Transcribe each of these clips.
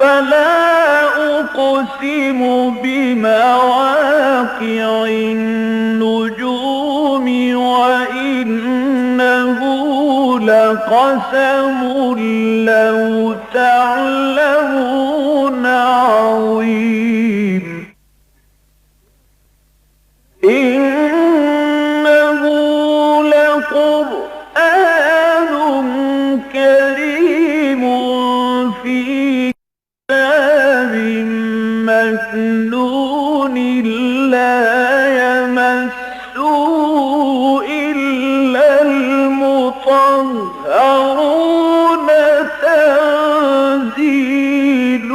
فلا أقسم بمواقع النجوم وإنه لقسم لو تعلمون عظيم إنه لقرآن كريم في كتاب مكنون لا يمسه إلا المطهرون تنزيل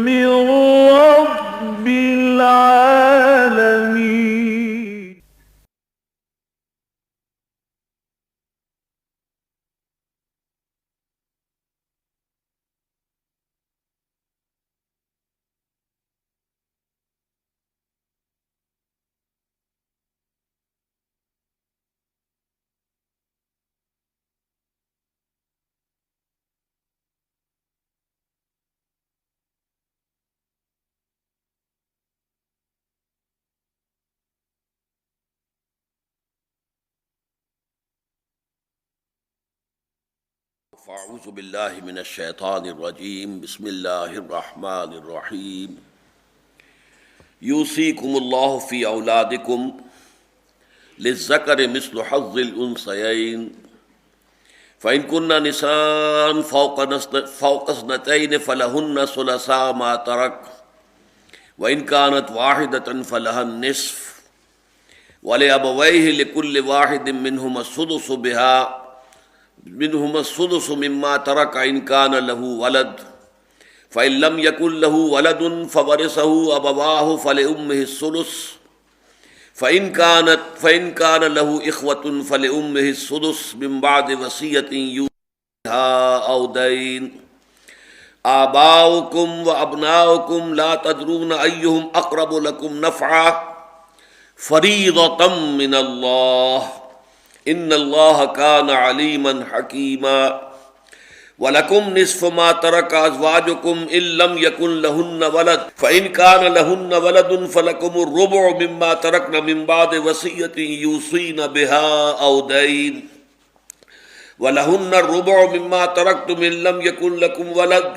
من رب العالمين. فاعوذ باللہ من الشیطان الرجیم بسم اللہ الرحمن الرحیم یوصیکم اللہ فی اولادکم للذکر مثل حظ الانثیین فإن كن نساء فوق اثنتین فلہن ثلثا ما ترک وإن كانت واحدة فلها النصف ولأبویہ لكل واحد منہما السدس السدس مما ترک ان کان له ولد فإن لم يكن له ولد فورثه أبواه فلأمه الثلث فإن كان له إخوة فلأمه السدس من بعد وصية يوصي بها أو دين آباؤكم وأبناؤكم لا تدرون أيهم أقرب لكم نفعا فريضة من الله ان اللہ کان علیما حکیما ولکم نصف ما ترک ازواجکم ان لم یکن لہن ولد فإن کان لہن ولد فلکم الربع مما ترکن من بعد وصیۃ یوصین بها او دین ولہن الربع مما ترکتم ان لم یکن لکم ولد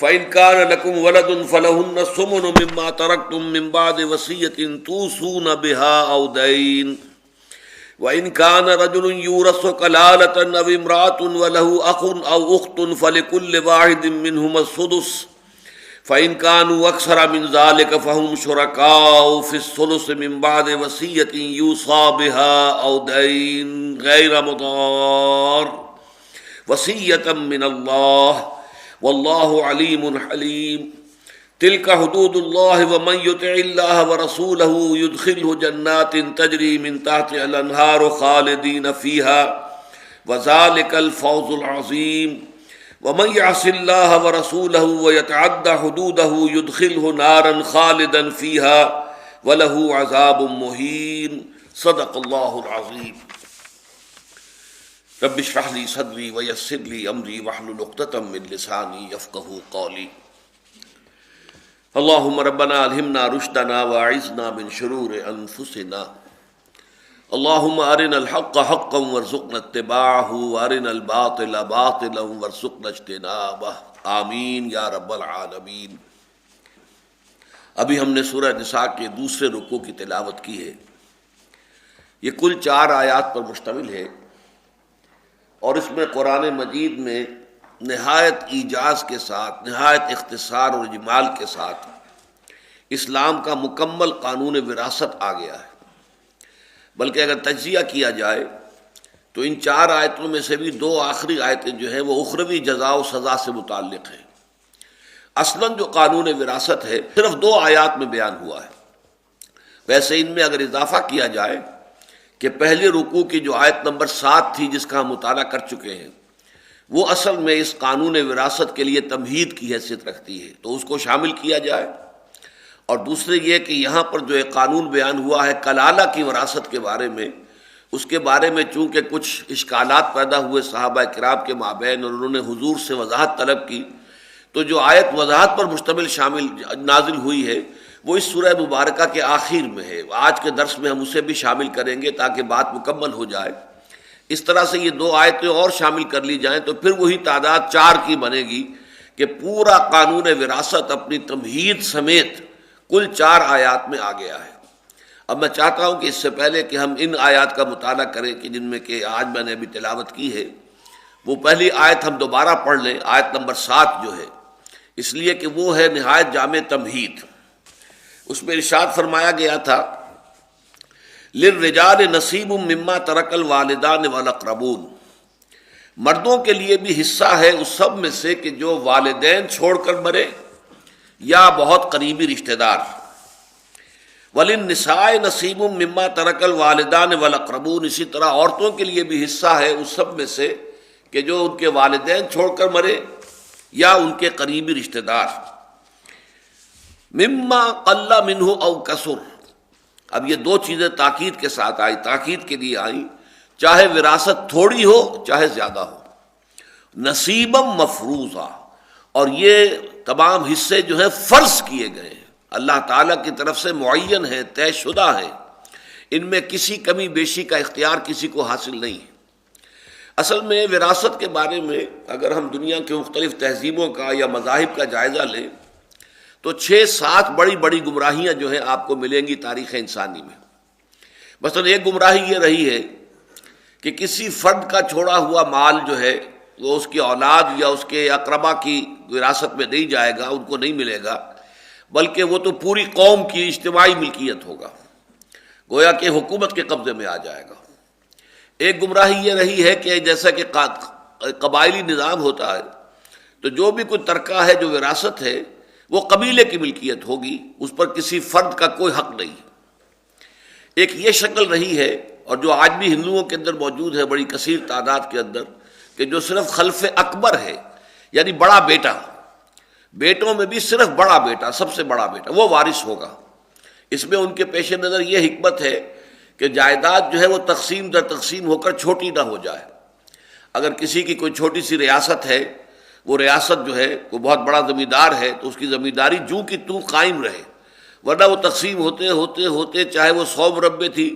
فإن کان لکم ولد فلہن الثمن مما ترکتم من بعد وصیۃ توصون بها او دین وَإِنْ كَانَ رَجُلٌ يُورَثُ كَلَالَةً أَوْ امْرَأَةٌ وَلَهُ أَخٌ أَوْ أُخْتٌ فَلِكُلِّ وَاحِدٍ مِّنْهُمَا السُّدُسُ فَإِنْ كَانُوا أَكْثَرَ مِنْ ذَلِكَ فَهُمْ شُرَكَاءُ فِي الثُّلُثِ مِنْ بَعْدِ وَصِيَّةٍ يُوصَى بِهَا أَوْ دَيْنٍ غَيْرَ مُضَارٍّ وَصِيَّةً مِّنَ اللَّهِ وَاللَّهُ عَلِيمٌ حَلِيمٌ تلك حدود الله ومن يطع الله ورسوله يدخله جنات تجري من تحتها الانهار خالدين فيها وذلك الفوز العظيم ومن يعص الله ورسوله ويتعد حدوده يدخله نارا خالدا فيها وله عذاب مهين صدق الله العظيم رب اشرح لي صدري ويسر لي امري واحلل عقدة من لساني يفقهوا قولي اللہم ربنا الہمنا رشدنا واعذنا من شرور انفسنا اللہم ارنا الحق حقا وارزقنا اتباعہ وارنا الباطل باطلا وارزقنا اجتنابہ آمین یا رب العالمین۔ ابھی ہم نے سورہ نساء کے دوسرے رکوع کی تلاوت کی ہے۔ یہ کل 4 آیات پر مشتمل ہے اور اس میں قرآن مجید میں نہایت ایجاز کے ساتھ، نہایت اختصار اور اجمال کے ساتھ اسلام کا مکمل قانون وراثت آ گیا ہے۔ بلکہ اگر تجزیہ کیا جائے تو ان 4 آیتوں میں سے بھی 2 آخری آیتیں جو ہیں وہ اخروی جزا و سزا سے متعلق ہیں۔ اصلاً جو قانون وراثت ہے صرف 2 آیات میں بیان ہوا ہے۔ ویسے ان میں اگر اضافہ کیا جائے کہ پہلے رکوع کی جو آیت نمبر 7 تھی جس کا ہم مطالعہ کر چکے ہیں، وہ اصل میں اس قانون وراثت کے لیے تمہید کی حیثیت رکھتی ہے، تو اس کو شامل کیا جائے۔ اور دوسرے یہ کہ یہاں پر جو ایک قانون بیان ہوا ہے کلالہ کی وراثت کے بارے میں، اس کے بارے میں چونکہ کچھ اشکالات پیدا ہوئے صحابہ کرام کے مابین اور انہوں نے حضور سے وضاحت طلب کی، تو جو آیت وضاحت پر مشتمل شامل نازل ہوئی ہے وہ اس سورہ مبارکہ کے آخر میں ہے. آج کے درس میں ہم اسے بھی شامل کریں گے تاکہ بات مکمل ہو جائے. اس طرح سے یہ 2 آیتیں اور شامل کر لی جائیں تو پھر وہی تعداد 4 کی بنے گی کہ پورا قانون وراثت اپنی تمہید سمیت کل 4 آیات میں آ گیا ہے. اب میں چاہتا ہوں کہ اس سے پہلے کہ ہم ان آیات کا مطالعہ کریں کہ جن میں کہ آج میں نے ابھی تلاوت کی ہے، وہ پہلی آیت ہم دوبارہ پڑھ لیں، آیت نمبر 7 جو ہے، اس لیے کہ وہ ہے نہایت جامع تمہید. اس میں ارشاد فرمایا گیا تھا للرجال نصیب مما ترک الوالدان والاقربون، مردوں کے لیے بھی حصہ ہے اس سب میں سے کہ جو والدین چھوڑ کر مرے یا بہت قریبی رشتہ دار. وللنساء نصیب مما ترک الوالدان والاقربون، اسی طرح عورتوں کے لیے بھی حصہ ہے اس سب میں سے کہ جو ان کے والدین چھوڑ کر مرے یا ان کے قریبی رشتہ دار. مما قل منہ او کثر، اب یہ 2 چیزیں تاکید کے ساتھ آئی، تاکید کے لیے آئیں، چاہے وراثت تھوڑی ہو چاہے زیادہ ہو. نصیبم مفروضہ، اور یہ تمام حصے جو ہیں فرض کیے گئے ہیں، اللہ تعالیٰ کی طرف سے معین ہے، طے شدہ ہے، ان میں کسی کمی بیشی کا اختیار کسی کو حاصل نہیں ہے. اصل میں وراثت کے بارے میں اگر ہم دنیا کے مختلف تہذیبوں کا یا مذاہب کا جائزہ لیں تو 6-7 بڑی بڑی گمراہیاں جو ہیں آپ کو ملیں گی تاریخ انسانی میں. مثلا ایک گمراہی یہ رہی ہے کہ کسی فرد کا چھوڑا ہوا مال جو ہے وہ اس کی اولاد یا اس کے اقربا کی وراثت میں نہیں جائے گا، ان کو نہیں ملے گا، بلکہ وہ تو پوری قوم کی اجتماعی ملکیت ہوگا، گویا کہ حکومت کے قبضے میں آ جائے گا. ایک گمراہی یہ رہی ہے کہ جیسا کہ قبائلی نظام ہوتا ہے تو جو بھی کوئی ترکہ ہے جو وراثت ہے وہ قبیلے کی ملکیت ہوگی، اس پر کسی فرد کا کوئی حق نہیں. ایک یہ شکل رہی ہے اور جو آج بھی ہندوؤں کے اندر موجود ہے بڑی کثیر تعداد کے اندر، کہ جو صرف خلف اکبر ہے، یعنی بڑا بیٹا، بیٹوں میں بھی صرف بڑا بیٹا، سب سے بڑا بیٹا وہ وارث ہوگا. اس میں ان کے پیش نظر یہ حکمت ہے کہ جائیداد جو ہے وہ تقسیم در تقسیم ہو کر چھوٹی نہ ہو جائے. اگر کسی کی کوئی چھوٹی سی ریاست ہے، وہ ریاست جو ہے کوئی بہت بڑا زمیندار ہے تو اس کی زمینداری جوں کی توں قائم رہے، ورنہ وہ تقسیم ہوتے ہوتے ہوتے چاہے وہ 100 مربے تھی،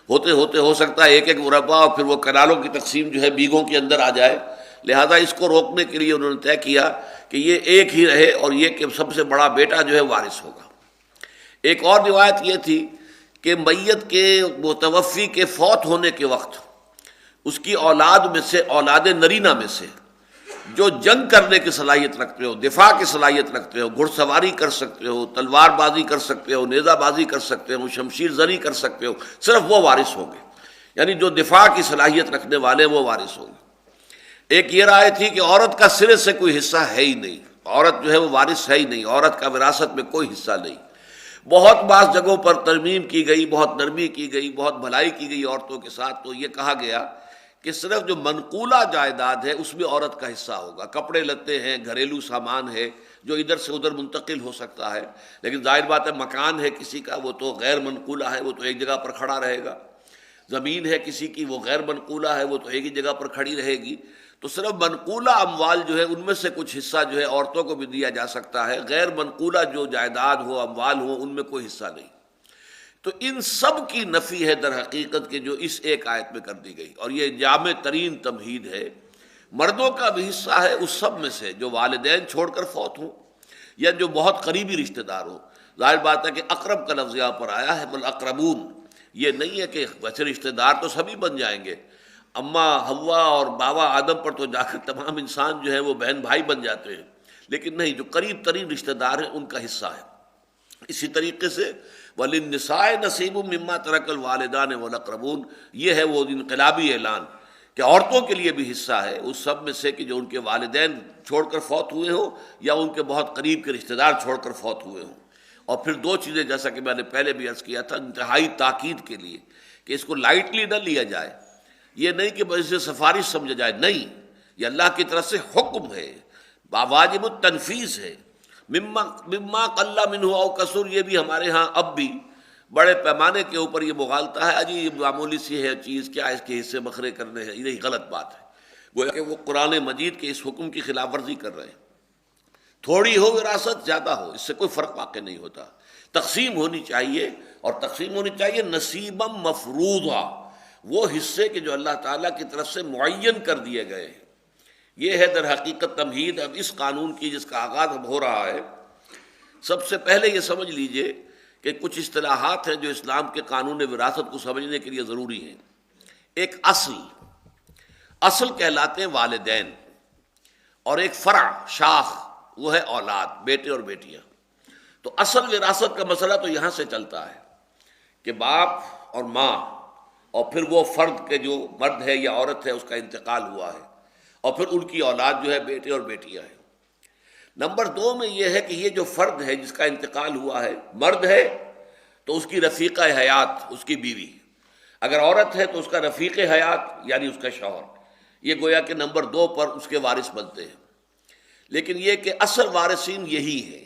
ہوتے ہوتے ہو سکتا ہے 1-1 مربع، اور پھر وہ کنالوں کی تقسیم جو ہے بیگھوں کے اندر آ جائے. لہذا اس کو روکنے کے لیے انہوں نے طے کیا کہ یہ ایک ہی رہے اور یہ کہ سب سے بڑا بیٹا جو ہے وارث ہوگا. ایک اور روایت یہ تھی کہ میت کے متوفی کے فوت ہونے کے وقت اس کی اولاد میں سے، اولاد نرینہ میں سے جو جنگ کرنے کی صلاحیت رکھتے ہو، دفاع کی صلاحیت رکھتے ہو، گھڑ سواری کر سکتے ہو، تلوار بازی کر سکتے ہو، نیزہ بازی کر سکتے ہو، شمشیر زنی کر سکتے ہو، صرف وہ وارث ہوں گے. یعنی جو دفاع کی صلاحیت رکھنے والے وہ وارث ہوں گے. ایک یہ رائے تھی کہ عورت کا سرے سے کوئی حصہ ہے ہی نہیں، عورت جو ہے وہ وارث ہے ہی نہیں، عورت کا وراثت میں کوئی حصہ نہیں. بہت بعض جگہوں پر ترمیم کی گئی، بہت نرمی کی گئی، بہت بھلائی کی گئی عورتوں کے ساتھ. تو یہ کہا گیا کہ صرف جو منقولہ جائیداد ہے اس میں عورت کا حصہ ہوگا. کپڑے لتے ہیں، گھریلو سامان ہے جو ادھر سے ادھر منتقل ہو سکتا ہے، لیکن ظاہر بات ہے مکان ہے کسی کا وہ تو غیر منقولہ ہے، وہ تو ایک جگہ پر کھڑا رہے گا. زمین ہے کسی کی وہ غیر منقولہ ہے، وہ تو ایک ہی جگہ پر کھڑی رہے گی. تو صرف منقولہ اموال جو ہے ان میں سے کچھ حصہ جو ہے عورتوں کو بھی دیا جا سکتا ہے، غیر منقولہ جو جائیداد ہو، اموال ہو، ان میں کوئی حصہ نہیں. تو ان سب کی نفی ہے در حقیقت کہ جو اس ایک آیت میں کر دی گئی، اور یہ جامع ترین تمہید ہے. مردوں کا بھی حصہ ہے اس سب میں سے جو والدین چھوڑ کر فوت ہوں یا جو بہت قریبی رشتہ دار ہو. ظاہر بات ہے کہ اقرب کا لفظ یہاں پر آیا ہے، بالاقربون. یہ نہیں ہے کہ ویسے رشتہ دار تو سبھی بن جائیں گے، اماں حوا اور بابا آدم پر تو جا کر تمام انسان جو ہے وہ بہن بھائی بن جاتے ہیں، لیکن نہیں، جو قریب ترین رشتہ دار ہیں ان کا حصہ ہے. اسی طریقے سے وَلِلنِّسَاءِ نَصِيبٌ مِّمَّا تَرَكَ الْوَالِدَانِ وَالْأَقْرَبُونَ، یہ ہے وہ انقلابی اعلان کہ عورتوں کے لیے بھی حصہ ہے اس سب میں سے کہ جو ان کے والدین چھوڑ کر فوت ہوئے ہوں یا ان کے بہت قریب کے رشتہ دار چھوڑ کر فوت ہوئے ہوں. اور پھر 2 چیزیں جیسا کہ میں نے پہلے بھی عرض کیا تھا انتہائی تاکید کے لیے کہ اس کو لائٹلی نہ لیا جائے. یہ نہیں کہ بس اسے سفارش سمجھا جائے، نہیں، یہ اللہ کی طرف سے حکم ہے، واجب التنفیذ ہے. مما قل منہ او کثر، یہ بھی ہمارے ہاں اب بھی بڑے پیمانے کے اوپر یہ مغالطہ ہے. اجی یہ معمولی سی ہے چیز، کیا اس کے حصے بکھرے کرنے ہیں، یہ غلط بات ہے. گویا کہ وہ قرآن مجید کے اس حکم کی خلاف ورزی کر رہے ہیں. تھوڑی ہو وراثت زیادہ ہو، اس سے کوئی فرق واقع نہیں ہوتا. تقسیم ہونی چاہیے، اور تقسیم ہونی چاہیے نصیبا مفروضا، وہ حصے کے جو اللہ تعالیٰ کی طرف سے معین کر دیے گئے ہیں. یہ ہے در حقیقت تمہید اب اس قانون کی جس کا آغاز اب ہو رہا ہے. سب سے پہلے یہ سمجھ لیجئے کہ کچھ اصطلاحات ہیں جو اسلام کے قانون وراثت کو سمجھنے کے لیے ضروری ہیں. ایک اصل کہلاتے ہیں والدین، اور ایک فرع شاخ وہ ہے اولاد، بیٹے اور بیٹیاں. تو اصل وراثت کا مسئلہ تو یہاں سے چلتا ہے کہ باپ اور ماں اور پھر وہ فرد کے جو مرد ہے یا عورت ہے اس کا انتقال ہوا ہے، اور پھر ان کی اولاد جو ہے بیٹے اور بیٹیاں ہیں. نمبر 2 میں یہ ہے کہ یہ جو فرد ہے جس کا انتقال ہوا ہے، مرد ہے تو اس کی رفیقہ حیات اس کی بیوی، اگر عورت ہے تو اس کا رفیق حیات یعنی اس کا شوہر. یہ گویا کہ نمبر 2 پر اس کے وارث بنتے ہیں. لیکن یہ کہ اصل وارثین یہی ہیں.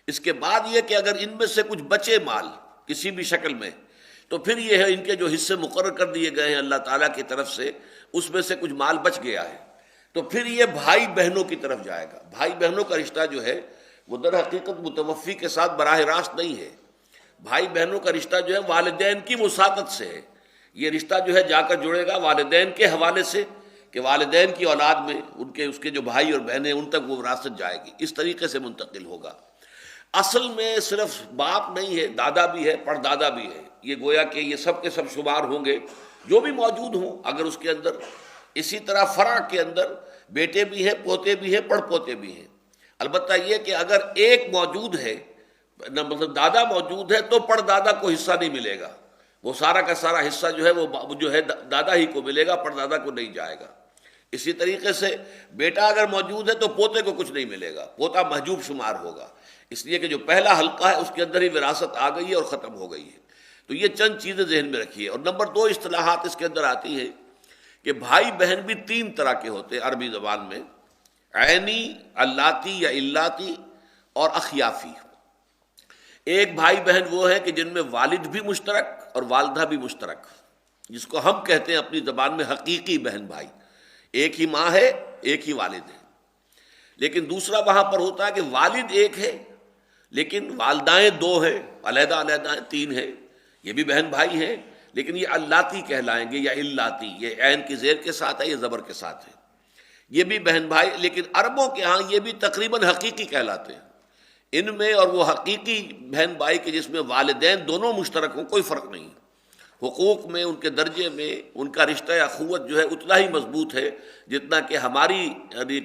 اس کے بعد یہ کہ اگر ان میں سے کچھ بچے مال کسی بھی شکل میں، تو پھر یہ ہے ان کے جو حصے مقرر کر دیے گئے ہیں اللہ تعالیٰ کی طرف سے، اس میں سے کچھ مال بچ گیا ہے، تو پھر یہ بھائی بہنوں کی طرف جائے گا. بھائی بہنوں کا رشتہ جو ہے وہ در حقیقت متوفی کے ساتھ براہ راست نہیں ہے. بھائی بہنوں کا رشتہ جو ہے والدین کی وساطت سے ہے. یہ رشتہ جو ہے جا کر جڑے گا والدین کے حوالے سے، کہ والدین کی اولاد میں اس کے جو بھائی اور بہنیں ان تک وہ وراثت جائے گی. اس طریقے سے منتقل ہوگا. اصل میں صرف باپ نہیں ہے، دادا بھی ہے، پردادا بھی ہے. یہ گویا کہ یہ سب کے سب شمار ہوں گے جو بھی موجود ہوں اگر اس کے اندر. اسی طرح فرع کے اندر بیٹے بھی ہیں، پوتے بھی ہیں، پڑ پوتے بھی ہیں. البتہ یہ کہ اگر ایک موجود ہے، مطلب دادا موجود ہے، تو پڑ دادا کو حصہ نہیں ملے گا. وہ سارا کا سارا حصہ جو ہے وہ جو ہے دادا ہی کو ملے گا، پڑ دادا کو نہیں جائے گا. اسی طریقے سے بیٹا اگر موجود ہے تو پوتے کو کچھ نہیں ملے گا، پوتا محجوب شمار ہوگا. اس لیے کہ جو پہلا حلقہ ہے اس کے اندر ہی وراثت آ گئی ہے اور ختم ہو گئی ہے. تو یہ چند چیزیں ذہن میں رکھیے. اور نمبر 2 اصطلاحات اس کے اندر آتی ہے کہ بھائی بہن بھی 3 طرح کے ہوتے ہیں عربی زبان میں: عینی، اللاتی یا الاتی، اور اخیافی. ایک بھائی بہن وہ ہے کہ جن میں والد بھی مشترک اور والدہ بھی مشترک، جس کو ہم کہتے ہیں اپنی زبان میں حقیقی بہن بھائی. ایک ہی ماں ہے، ایک ہی والد ہے. لیکن دوسرا وہاں پر ہوتا ہے کہ والد ایک ہے لیکن والدائیں 2 ہیں، علیحدہ علیحدہ ہیں، 3 ہیں. یہ بھی بہن بھائی ہیں لیکن یہ اللاتی کہلائیں گے یا الاتی. یہ عین کی زیر کے ساتھ ہے، یہ زبر کے ساتھ ہے. یہ بھی بہن بھائی، لیکن عربوں کے ہاں یہ بھی تقریباً حقیقی کہلاتے ہیں. ان میں اور وہ حقیقی بہن بھائی کے جس میں والدین دونوں مشترک ہوں کوئی فرق نہیں. حقوق میں، ان کے درجے میں، ان کا رشتہ اخوت جو ہے اتنا ہی مضبوط ہے جتنا کہ ہماری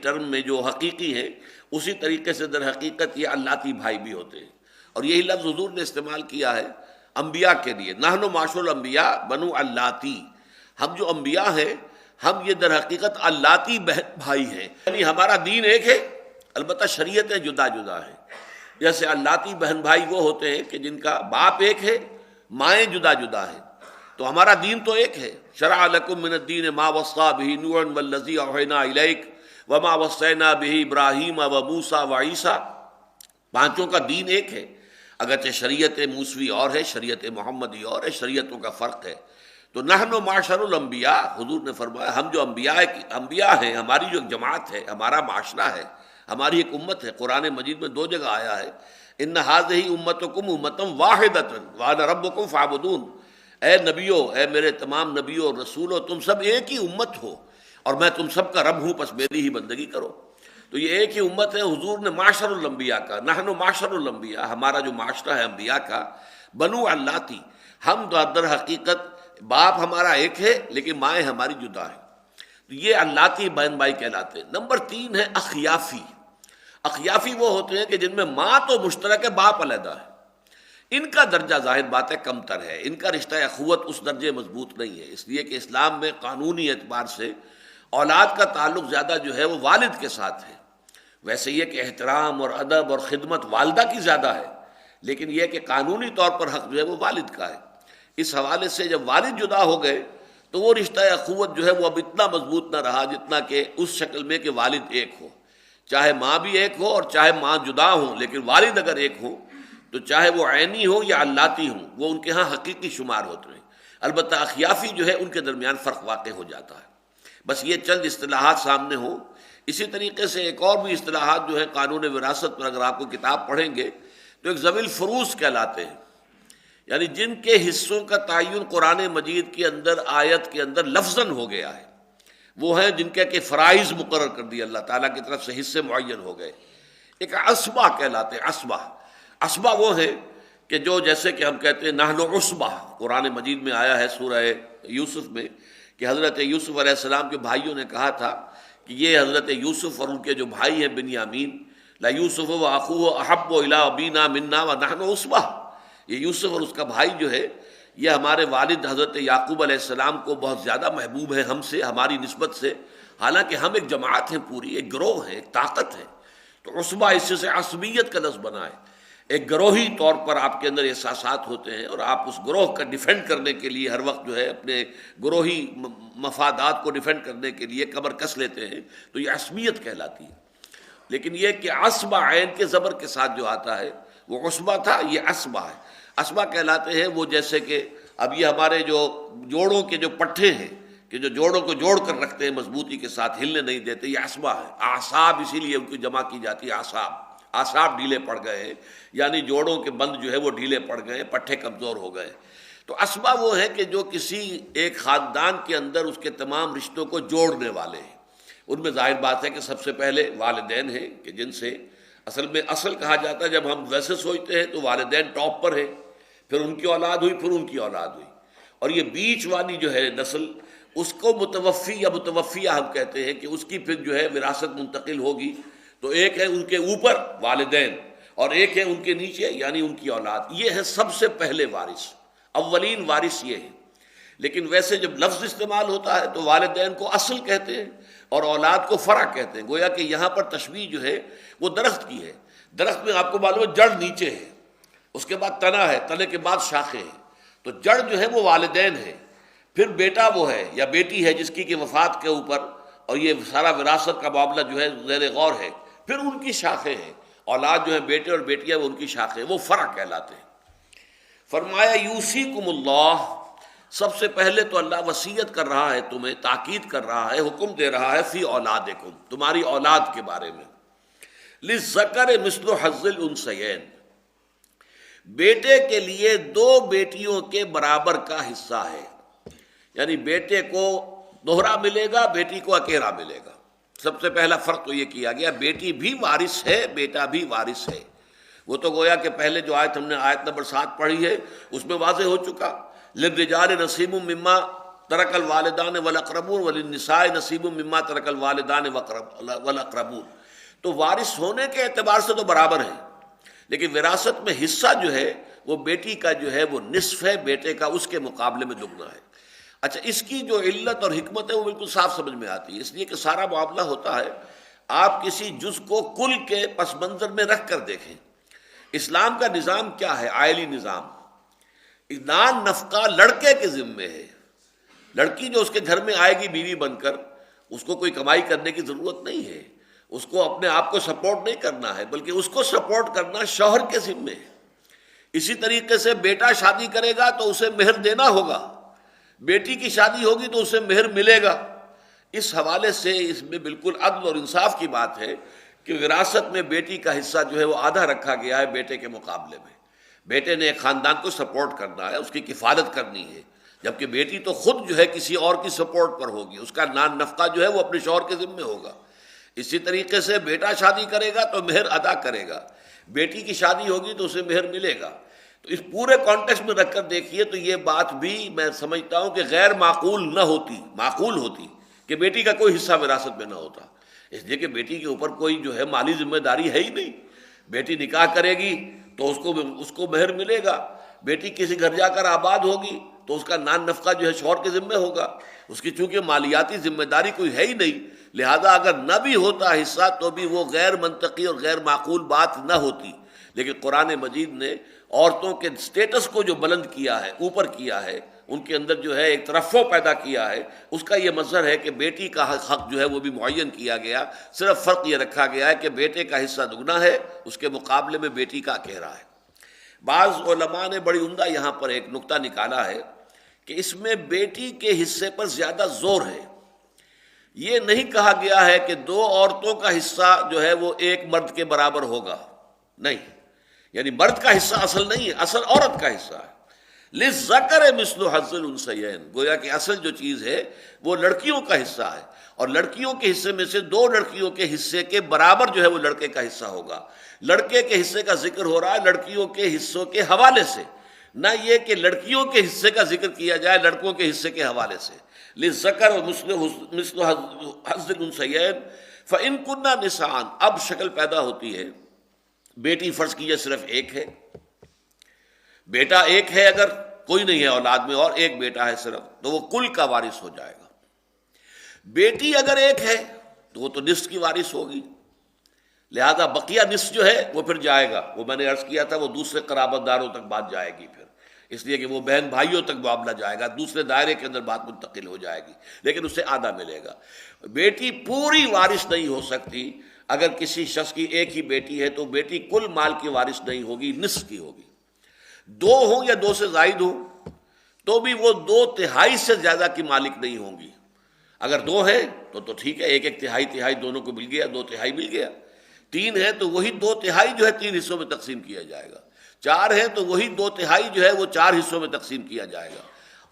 ٹرم میں جو حقیقی ہیں. اسی طریقے سے در حقیقت یہ اللاتی بھائی بھی ہوتے ہیں. اور یہی لفظ حضور نے استعمال کیا ہے انبیاء کے لیے: نحن معاشر الانبیاء بنو اللاتی. ہم جو انبیاء ہیں ہم یہ در حقیقت اللاتی بہن بھائی ہیں. یعنی ہمارا دین ایک ہے، البتہ شریعتیں جدا جدا ہیں. جیسے اللاتی بہن بھائی وہ ہوتے ہیں کہ جن کا باپ ایک ہے، مائیں جدا جدا ہیں، تو ہمارا دین تو ایک ہے. شرع لکم من الدین ما وصی بہ نوحا والذی اوحینا الیک وما وصینا بہ ابراہیم وموسیٰ وعیسیٰ. 5 کا دین ایک ہے، اگرچہ شریعت موسوی اور ہے، شریعت محمدی اور ہے، شریعتوں کا فرق ہے. تو نحن معاشر الانبیاء، حضور نے فرمایا ہم جو انبیاء ہیں، ہماری جو جماعت ہے، ہمارا معاشرہ ہے، ہماری ایک امت ہے. قرآن مجید میں 2 جگہ آیا ہے: ان ھذہ امتکم امۃ واحدۃ وانا ربکم فاعبدون. اے نبیو، اے میرے تمام نبیوں اور رسولوں، تم سب ایک ہی امت ہو اور میں تم سب کا رب ہوں، پس میری ہی بندگی کرو. تو یہ ایک ہی امت ہے. حضور نے معاشر الانبیاء کا، نحن معاشر الانبیاء، ہمارا جو معاشرہ ہے انبیاء کا، بنو اللاتی، ہم در حقیقت باپ ہمارا ایک ہے لیکن مائیں ہماری جدا ہیں. تو یہ اللاتی بہن بھائی کہلاتے ہیں. نمبر 3 ہے اخیافی. اخیافی وہ ہوتے ہیں کہ جن میں ماں تو مشترک ہے، باپ علیحدہ ہے. ان کا درجہ ظاہر بات ہے کم تر ہے، ان کا رشتہ اخوت اس درجے مضبوط نہیں ہے. اس لیے کہ اسلام میں قانونی اعتبار سے اولاد کا تعلق زیادہ جو ہے وہ والد کے ساتھ ہے. ویسے یہ کہ احترام اور ادب اور خدمت والدہ کی زیادہ ہے، لیکن یہ کہ قانونی طور پر حق جو ہے وہ والد کا ہے. اس حوالے سے جب والد جدا ہو گئے تو وہ رشتہ اخوت جو ہے وہ اب اتنا مضبوط نہ رہا جتنا کہ اس شکل میں کہ والد ایک ہو. چاہے ماں بھی ایک ہو اور چاہے ماں جدا ہوں، لیکن والد اگر ایک ہو تو چاہے وہ عینی ہو یا اللاتی ہوں وہ ان کے ہاں حقیقی شمار ہوتے ہیں. البتہ اخیافی جو ہے ان کے درمیان فرق واقع ہو جاتا ہے. بس یہ چند اصطلاحات سامنے ہوں اسی طریقے سے ایک اور بھی اصطلاحات جو ہیں قانون وراثت پر اگر آپ کو کتاب پڑھیں گے تو ایک ذوی الفروض کہلاتے ہیں، یعنی جن کے حصوں کا تعین قرآن مجید کے اندر آیت کے اندر لفظاً ہو گیا ہے، وہ ہیں جن کے کہ فرائض مقرر کر دی اللہ تعالیٰ کی طرف سے، حصے معین ہو گئے۔ ایک عصبہ کہلاتے ہیں، عصبہ۔ عصبہ وہ ہے کہ جو جیسے کہ ہم کہتے ہیں نحن عصبہ، قرآن مجید میں آیا ہے سورہ یوسف میں کہ حضرت یوسف علیہ السلام کے بھائیوں نے کہا تھا کہ یہ حضرت یوسف اور ان کے جو بھائی ہیں بنیامین، لا یوسف و اخوہ احب الی ابینا منا ونحن عصبہ، یہ یوسف اور اس کا بھائی جو ہے یہ ہمارے والد حضرت یعقوب علیہ السلام کو بہت زیادہ محبوب ہے ہم سے، ہماری نسبت سے، حالانکہ ہم ایک جماعت ہیں، پوری ایک گروہ ہے، ایک طاقت ہے۔ تو عصبہ اس سے عصبیت کا لفظ بنا ہے، ایک گروہی طور پر آپ کے اندر احساسات ہوتے ہیں اور آپ اس گروہ کا ڈیفینڈ کرنے کے لیے ہر وقت جو ہے اپنے گروہی مفادات کو ڈیفینڈ کرنے کے لیے کمر کس لیتے ہیں، تو یہ عصبیت کہلاتی ہے۔ لیکن یہ کہ عصبہ عین کے زبر کے ساتھ جو آتا ہے وہ عصبہ تھا، یہ عصبہ ہے۔ عصبہ کہلاتے ہیں وہ جیسے کہ اب یہ ہمارے جو جوڑوں کے جو پٹھے ہیں کہ جو جوڑوں کو جوڑ کر رکھتے ہیں مضبوطی کے ساتھ، ہلنے نہیں دیتے، یہ عصبہ ہے۔ اعصاب اسی لیے ان کی جمع کی جاتی ہے، اعصاب ڈھیلے پڑ گئے ہیں، یعنی جوڑوں کے بند جو ہے وہ ڈھیلے پڑ گئے ہیں، پٹھے کمزور ہو گئے۔ تو عصبہ وہ ہے کہ جو کسی ایک خاندان کے اندر اس کے تمام رشتوں کو جوڑنے والے ہیں۔ ان میں ظاہر بات ہے کہ سب سے پہلے والدین ہیں کہ جن سے اصل میں اصل کہا جاتا ہے، جب ہم ویسے سوچتے ہیں تو والدین ٹاپ پر ہیں، پھر ان کی اولاد ہوئی، پھر ان کی اولاد ہوئی، اور یہ بیچ والی جو ہے نسل اس کو متوفی یا متوفیہ ہم کہتے ہیں کہ اس کی پھر جو ہے وراثت منتقل ہوگی۔ تو ایک ہے ان کے اوپر والدین اور ایک ہے ان کے نیچے یعنی ان کی اولاد، یہ ہے سب سے پہلے وارث، اولین وارث یہ ہے۔ لیکن ویسے جب لفظ استعمال ہوتا ہے تو والدین کو اصل کہتے ہیں اور اولاد کو فرع کہتے ہیں، گویا کہ یہاں پر تشبیہ جو ہے وہ درخت کی ہے۔ درخت میں آپ کو معلوم ہے جڑ نیچے ہے، اس کے بعد تنا ہے، تنے کے بعد شاخیں ہیں، تو جڑ جو ہے وہ والدین ہے، پھر بیٹا وہ ہے یا بیٹی ہے جس کی کہ وفات کے اوپر اور یہ سارا وراثت کا معاملہ جو ہے زیر غور ہے، پھر ان کی شاخیں ہیں، اولاد جو ہے بیٹے اور بیٹیاں وہ ان کی شاخیں، وہ فرع کہلاتے ہیں۔ فرمایا یوصیکم اللہ، سب سے پہلے تو اللہ وصیت کر رہا ہے تمہیں، تاکید کر رہا ہے، حکم دے رہا ہے فی اولادکم، تمہاری اولاد کے بارے میں، للذکر مثل حظ الانثیین، بیٹے کے لیے دو بیٹیوں کے برابر کا حصہ ہے، یعنی بیٹے کو دوہرا ملے گا، بیٹی کو اکیلا ملے گا۔ سب سے پہلا فرق تو یہ کیا گیا بیٹی بھی وارث ہے، بیٹا بھی وارث ہے۔ وہ تو گویا کہ پہلے جو آیت ہم نے آیت نمبر 7 پڑھی ہے اس میں واضح ہو چکا، للرجال نصیب مما ترک الوالدان والاقربون وللنساء نصیب مما ترک الوالدان والاقربون، تو وارث ہونے کے اعتبار سے تو برابر ہیں، لیکن وراثت میں حصہ جو ہے وہ بیٹی کا جو ہے وہ نصف ہے، بیٹے کا اس کے مقابلے میں دگنا ہے۔ اچھا، اس کی جو علت اور حکمت ہے وہ بالکل صاف سمجھ میں آتی ہے، اس لیے کہ سارا معاملہ ہوتا ہے آپ کسی جز کو کل کے پس منظر میں رکھ کر دیکھیں۔ اسلام کا نظام کیا ہے؟ عائلی نظام، نان نفقہ لڑکے کے ذمے ہے، لڑکی جو اس کے گھر میں آئے گی بیوی بن کر، اس کو کوئی کمائی کرنے کی ضرورت نہیں ہے، اس کو اپنے آپ کو سپورٹ نہیں کرنا ہے، بلکہ اس کو سپورٹ کرنا شوہر کے ذمے ہے۔ اسی طریقے سے بیٹا شادی کرے گا تو اسے مہر دینا ہوگا، بیٹی کی شادی ہوگی تو اسے مہر ملے گا۔ اس حوالے سے اس میں بالکل عدل اور انصاف کی بات ہے کہ وراثت میں بیٹی کا حصہ جو ہے وہ آدھا رکھا گیا ہے بیٹے کے مقابلے میں۔ بیٹے نے ایک خاندان کو سپورٹ کرنا ہے، اس کی کفالت کرنی ہے، جبکہ بیٹی تو خود جو ہے کسی اور کی سپورٹ پر ہوگی، اس کا نان نفقہ جو ہے وہ اپنے شوہر کے ذمے ہوگا۔ اسی طریقے سے بیٹا شادی کرے گا تو مہر ادا کرے گا، بیٹی کی شادی ہوگی تو اسے مہر ملے گا۔ تو اس پورے کانٹیکسٹ میں رکھ کر دیکھیے تو یہ بات بھی میں سمجھتا ہوں کہ غیر معقول نہ ہوتی، معقول ہوتی کہ بیٹی کا کوئی حصہ وراثت میں نہ ہوتا، اس لیے کہ بیٹی کے اوپر کوئی جو ہے مالی ذمہ داری ہے ہی نہیں۔ بیٹی نکاح کرے گی تو اس کو مہر ملے گا، بیٹی کسی گھر جا کر آباد ہوگی تو اس کا نان نفقہ جو ہے شوہر کے ذمے ہوگا، اس کی چونکہ مالیاتی ذمہ داری کوئی ہے ہی نہیں، لہذا اگر نہ بھی ہوتا حصہ تو بھی وہ غیر منطقی اور غیر معقول بات نہ ہوتی۔ لیکن قرآن مجید نے عورتوں کے سٹیٹس کو جو بلند کیا ہے، اوپر کیا ہے، ان کے اندر جو ہے ایک ترفع پیدا کیا ہے، اس کا یہ مظہر ہے کہ بیٹی کا حق جو ہے وہ بھی معین کیا گیا، صرف فرق یہ رکھا گیا ہے کہ بیٹے کا حصہ دگنا ہے، اس کے مقابلے میں بیٹی کا اکیرا ہے۔ بعض علماء نے بڑی عمدہ یہاں پر ایک نقطہ نکالا ہے کہ اس میں بیٹی کے حصے پر زیادہ زور ہے، یہ نہیں کہا گیا ہے کہ دو عورتوں کا حصہ جو ہے وہ ایک مرد کے برابر ہوگا، نہیں، یعنی مرد کا حصہ اصل نہیں ہے، اصل عورت کا حصہ ہے۔ للذکر مثل حظ الانثیین، گویا کہ اصل جو چیز ہے وہ لڑکیوں کا حصہ ہے، اور لڑکیوں کے حصے میں سے دو لڑکیوں کے حصے کے برابر جو ہے وہ لڑکے کا حصہ ہوگا۔ لڑکے کے حصے کا ذکر ہو رہا ہے لڑکیوں کے حصوں کے حوالے سے، نہ یہ کہ لڑکیوں کے حصے کا ذکر کیا جائے لڑکوں کے حصے کے حوالے سے۔ للذکر مثل حظ الانثیین فإن كن نساء، اب شکل پیدا ہوتی ہے، بیٹی فرض کیجئے صرف ایک ہے، بیٹا ایک ہے، اگر کوئی نہیں ہے اولاد میں اور ایک بیٹا ہے صرف، تو وہ کل کا وارث ہو جائے گا۔ بیٹی اگر ایک ہے تو وہ تو نصف کی وارث ہوگی، لہذا بقیہ نصف جو ہے وہ پھر جائے گا، وہ میں نے عرض کیا تھا وہ دوسرے قرابت داروں تک بات جائے گی، پھر اس لیے کہ وہ بہن بھائیوں تک معاملہ جائے گا، دوسرے دائرے کے اندر بات منتقل ہو جائے گی، لیکن اسے آدھا ملے گا۔ بیٹی پوری وارث نہیں ہو سکتی، اگر کسی شخص کی ایک ہی بیٹی ہے تو بیٹی کل مال کی وارث نہیں ہوگی، نصف کی ہوگی۔ دو ہوں یا دو سے زائد ہوں تو بھی وہ 2/3 سے زیادہ کی مالک نہیں ہوں گی۔ اگر دو ہے تو ٹھیک ہے، ایک تہائی دونوں کو مل گیا، 2/3 مل گیا۔ 3 ہے تو وہی 2/3 جو ہے 3 حصوں میں تقسیم کیا جائے گا۔ 4 ہے تو وہی 2/3 جو ہے وہ 4 حصوں میں تقسیم کیا جائے گا،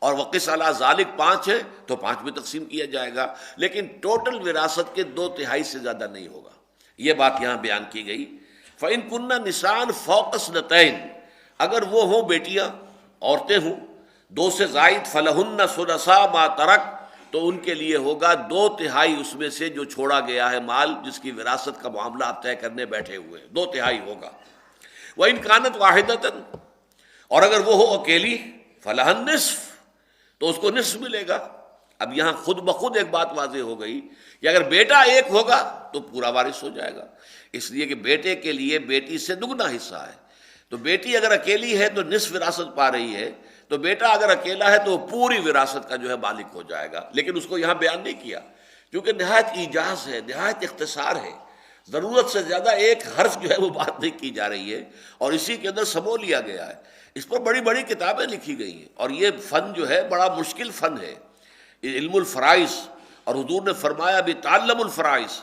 اور وقس علی ذالک 5 ہے تو 5 میں تقسیم کیا جائے گا، لیکن ٹوٹل وراثت کے 2/3 سے زیادہ نہیں ہوگا۔ یہ بات یہاں بیان کی گئی۔ فإن كن نساء فوق اثنتین، اگر وہ ہوں بیٹیاں، عورتیں ہوں 2 سے زائد، فلہن ثلثا ما ترک، تو ان کے لیے ہوگا 2/3 اس میں سے جو چھوڑا گیا ہے مال، جس کی وراثت کا معاملہ آپ طے کرنے بیٹھے ہوئے، 2/3 ہوگا۔ وَإِنْ كَانَتْ وَاحِدَةً، اور اگر وہ ہو اکیلی، فَلَهَا النِّصْفُ، تو اس کو نصف ملے گا۔ اب یہاں خود بخود ایک بات واضح ہو گئی کہ اگر بیٹا ایک ہوگا تو پورا وارث ہو جائے گا، اس لیے کہ بیٹے کے لیے بیٹی سے دگنا حصہ ہے۔ تو بیٹی اگر اکیلی ہے تو نصف وراثت پا رہی ہے، تو بیٹا اگر اکیلا ہے تو وہ پوری وراثت کا جو ہے مالک ہو جائے گا، لیکن اس کو یہاں بیان نہیں کیا کیونکہ نہایت ایجاز ہے، نہایت اختصار ہے، ضرورت سے زیادہ ایک حرف جو ہے وہ بات نہیں کی جا رہی ہے، اور اسی کے اندر سمو لیا گیا ہے۔ اس پر بڑی بڑی کتابیں لکھی گئی ہیں، اور یہ فن جو ہے بڑا مشکل فن ہے، علم الفرائض، اور حضور نے فرمایا بھی تعلم الفرائض،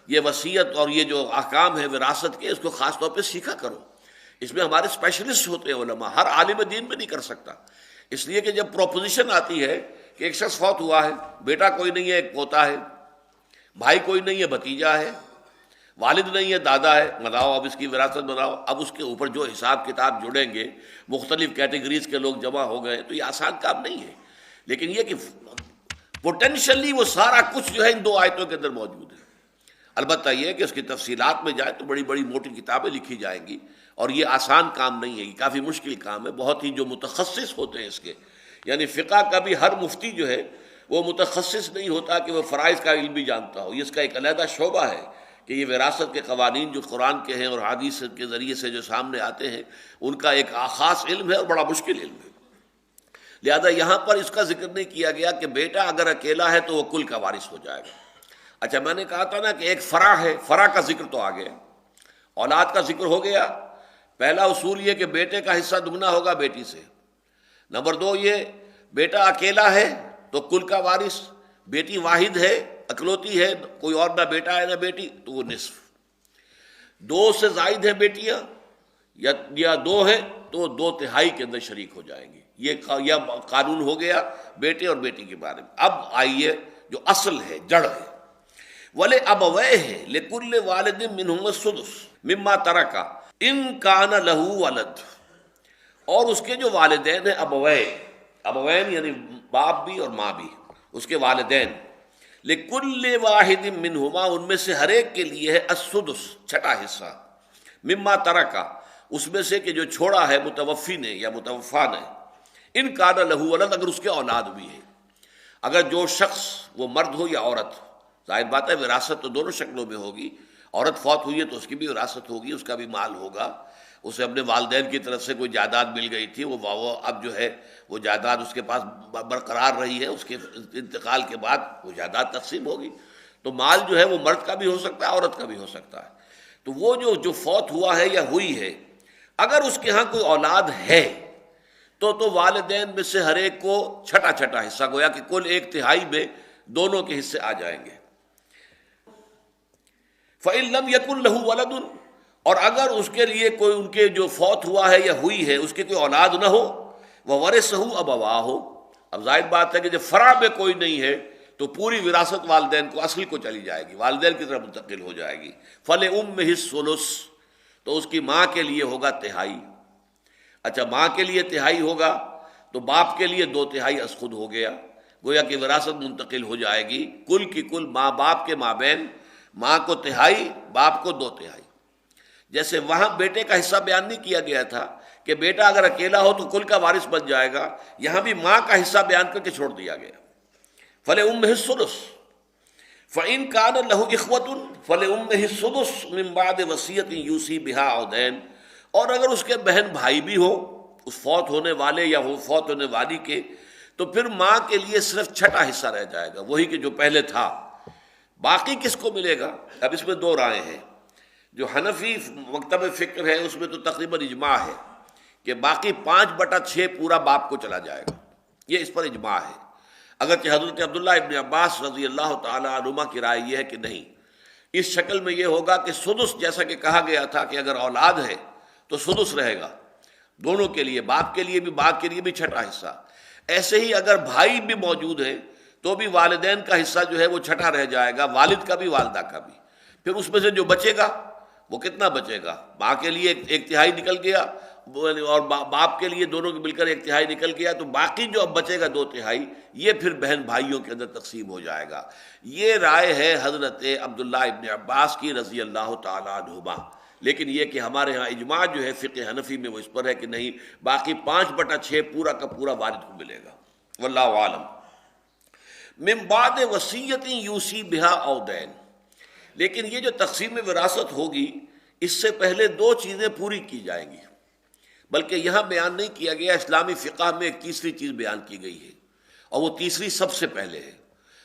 یہ وصیت اور یہ جو احکام ہے وراثت کے، اس کو خاص طور پہ سیکھا کرو۔ اس میں ہمارے اسپیشلسٹ ہوتے ہیں علماء، ہر عالم دین میں نہیں کر سکتا، اس لیے کہ جب پروپوزیشن آتی ہے کہ ایک شخص فوت ہوا ہے، بیٹا کوئی نہیں ہے، ایک پوتا ہے، بھائی کوئی نہیں ہے، بھتیجا ہے، والد نہیں ہے، دادا ہے، بناؤ اب اس کی وراثت بناؤ، اب اس کے اوپر جو حساب کتاب جڑیں گے، مختلف کیٹیگریز کے لوگ جمع ہو گئے، تو یہ آسان کام نہیں ہے، لیکن یہ کہ پوٹینشلی وہ سارا کچھ جو ہے ان 2 آیتوں کے اندر موجود ہے۔ البتہ یہ کہ اس کی تفصیلات میں جائے تو بڑی بڑی موٹی کتابیں لکھی جائیں گی، اور یہ آسان کام نہیں ہے، یہ کافی مشکل کام ہے، بہت ہی جو متخصص ہوتے ہیں اس کے، یعنی فقہ کا بھی ہر مفتی جو ہے وہ متخصص نہیں ہوتا کہ وہ فرائض کا علم بھی جانتا ہو، یہ اس کا ایک علیحدہ شعبہ ہے کہ یہ وراثت کے قوانین جو قرآن کے ہیں اور حدیث کے ذریعے سے جو سامنے آتے ہیں، ان کا ایک خاص علم ہے اور بڑا مشکل علم ہے۔ لہذا یہاں پر اس کا ذکر نہیں کیا گیا کہ بیٹا اگر اکیلا ہے تو وہ کل کا وارث ہو جائے گا۔ اچھا، میں نے کہا تھا نا کہ ایک فرع ہے، فرع کا ذکر تو آ گیا، اولاد کا ذکر ہو گیا۔ پہلا اصول یہ کہ بیٹے کا حصہ دگنا ہوگا بیٹی سے۔ نمبر 2 یہ بیٹا اکیلا ہے تو کل کا وارث، بیٹی واحد ہے، اکلوتی ہے، کوئی اور نہ بیٹا ہے نہ بیٹی، تو وہ نصف۔ 2 سے زائد ہیں بیٹیاں یا 2 ہیں تو وہ 2/3 کے اندر شریک ہو جائیں گی۔ یہ قانون ہو گیا بیٹے اور بیٹی کے بارے میں۔ اب آئیے جو اصل ہے، جڑ ہے، وَلِأَبَوَيْهِ لِكُلِّ وَالِدٍ مِّنْهُمَا السُّدُسُ مِمَّا تَرَكَ إِن كَانَ لَهُ وَلَدٌ، اور اس کے جو والدین ہیں ابوین یعنی باپ بھی اور ماں بھی، اس کے والدین، لِكُلِّ وَاحِدٍ مِّنْهُمَا، ان میں سے ہر ایک کے لیے ہے السُّدُس، چھٹا حصہ، مِمَّا تَرَكَ، اس میں سے کہ جو چھوڑا ہے متوفی نے یا متوفا نے، ان کان لہو ولد، اگر اس کے اولاد بھی ہے۔ اگر جو شخص وہ مرد ہو یا عورت، ظاہر بات ہے وراثت تو دونوں شکلوں میں ہوگی، عورت فوت ہوئی ہے تو اس کی بھی وراثت ہوگی، اس کا بھی مال ہوگا، اسے اپنے والدین کی طرف سے کوئی جائیداد مل گئی تھی، وہ اب جو ہے وہ جائیداد اس کے پاس برقرار رہی ہے، اس کے انتقال کے بعد وہ جائیداد تقسیم ہوگی۔ تو مال جو ہے وہ مرد کا بھی ہو سکتا ہے، عورت کا بھی ہو سکتا ہے۔ تو وہ جو فوت ہوا ہے یا ہوئی ہے، اگر اس کے ہاں کوئی اولاد ہے تو والدین میں سے ہر ایک کو چھٹا حصہ، گویا کہ کل 1/3 میں دونوں کے حصے آ جائیں گے۔ فَإِن لَّمْ يَكُن لَّهُ وَلَدٌ، اور اگر اس کے لیے کوئی ان کے جو فوت ہوا ہے یا ہوئی ہے اس کے کوئی اولاد نہ ہو، وَوَرِثَهُ أَبَوَاهُ، اب ظاہر بات ہے کہ جب فرع میں کوئی نہیں ہے تو پوری وراثت والدین کو، اصل کو چلی جائے گی، والدین کی طرف منتقل ہو جائے گی۔ فَلِأُمِّهِ الثُّلُث، تو اس کی ماں کے لیے ہوگا تہائی۔ اچھا، ماں کے لیے تہائی ہوگا تو باپ کے لیے 2/3 از خود ہو گیا، گویا کہ وراثت منتقل ہو جائے گی کل کی کل ماں باپ کے مابین، ماں کو تہائی، باپ کو 2/3۔ جیسے وہاں بیٹے کا حصہ بیان نہیں کیا گیا تھا کہ بیٹا اگر اکیلا ہو تو کل کا وارث بن جائے گا، یہاں بھی ماں کا حصہ بیان کر کے چھوڑ دیا گیا۔ فَلِأُمِّهِ الثُّلُث فَإِن كَانَ لَهُ إِخْوَةٌ فَلِأُمِّهِ السُّدُسُ مِن بَعْدِ وَصِيَّةٍ يُوصِي بِهَا أَوْ دَيْنٍ، اور اگر اس کے بہن بھائی بھی ہو اس فوت ہونے والے یا وہ فوت ہونے والی کے، تو پھر ماں کے لیے صرف 6واں حصہ رہ جائے گا، وہی کہ جو پہلے تھا۔ باقی کس کو ملے گا؟ اب اس میں 2 رائے ہیں۔ جو حنفی مکتب فکر ہے اس میں تو تقریباً اجماع ہے کہ باقی 5/6 پورا باپ کو چلا جائے گا، یہ اس پر اجماع ہے۔ اگرچہ حضرت عبداللہ ابن عباس رضی اللہ تعالی عنہما کی رائے یہ ہے کہ نہیں، اس شکل میں یہ ہوگا کہ سدس، جیسا کہ کہا گیا تھا کہ اگر اولاد ہے تو سدس رہے گا دونوں کے لیے، باپ کے لیے بھی باپ کے لیے بھی 6واں حصہ۔ ایسے ہی اگر بھائی بھی موجود ہیں تو بھی والدین کا حصہ جو ہے وہ 6واں رہ جائے گا، والد کا بھی والدہ کا بھی۔ پھر اس میں سے جو بچے گا وہ کتنا بچے گا؟ ماں کے لیے 1/3 نکل گیا اور باپ کے لیے دونوں کے مل کر 1/3 نکل گیا، تو باقی جو اب بچے گا 2/3، یہ پھر بہن بھائیوں کے اندر تقسیم ہو جائے گا۔ یہ رائے ہے حضرت عبداللہ ابن عباس کی رضی اللہ تعالیٰ عنہما، لیکن یہ کہ ہمارے ہاں اجماع جو ہے فقہ حنفی میں وہ اس پر ہے کہ نہیں، باقی 5/6 پورا کا پورا والد کو ملے گا۔ واللہ عالم۔ من بعد وصیۃ یوصی بہا او دین، لیکن یہ جو تقسیم وراثت ہوگی اس سے پہلے 2 چیزیں پوری کی جائیں گی، بلکہ یہاں بیان نہیں کیا گیا، اسلامی فقہ میں ایک تیسری چیز بیان کی گئی ہے، اور وہ تیسری سب سے پہلے ہے۔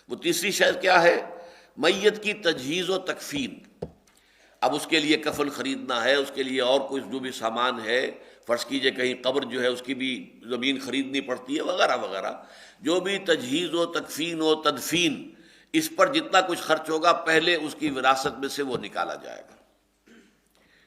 وہ تیسری شے کیا ہے؟ میت کی تجہیز و تکفین۔ اب اس کے لیے کفن خریدنا ہے، اس کے لیے اور کچھ جو بھی سامان ہے، فرض کیجئے کہیں قبر جو ہے اس کی بھی زمین خریدنی پڑتی ہے وغیرہ وغیرہ، جو بھی تجہیز و تکفین و تدفین، اس پر جتنا کچھ خرچ ہوگا پہلے اس کی وراثت میں سے وہ نکالا جائے گا۔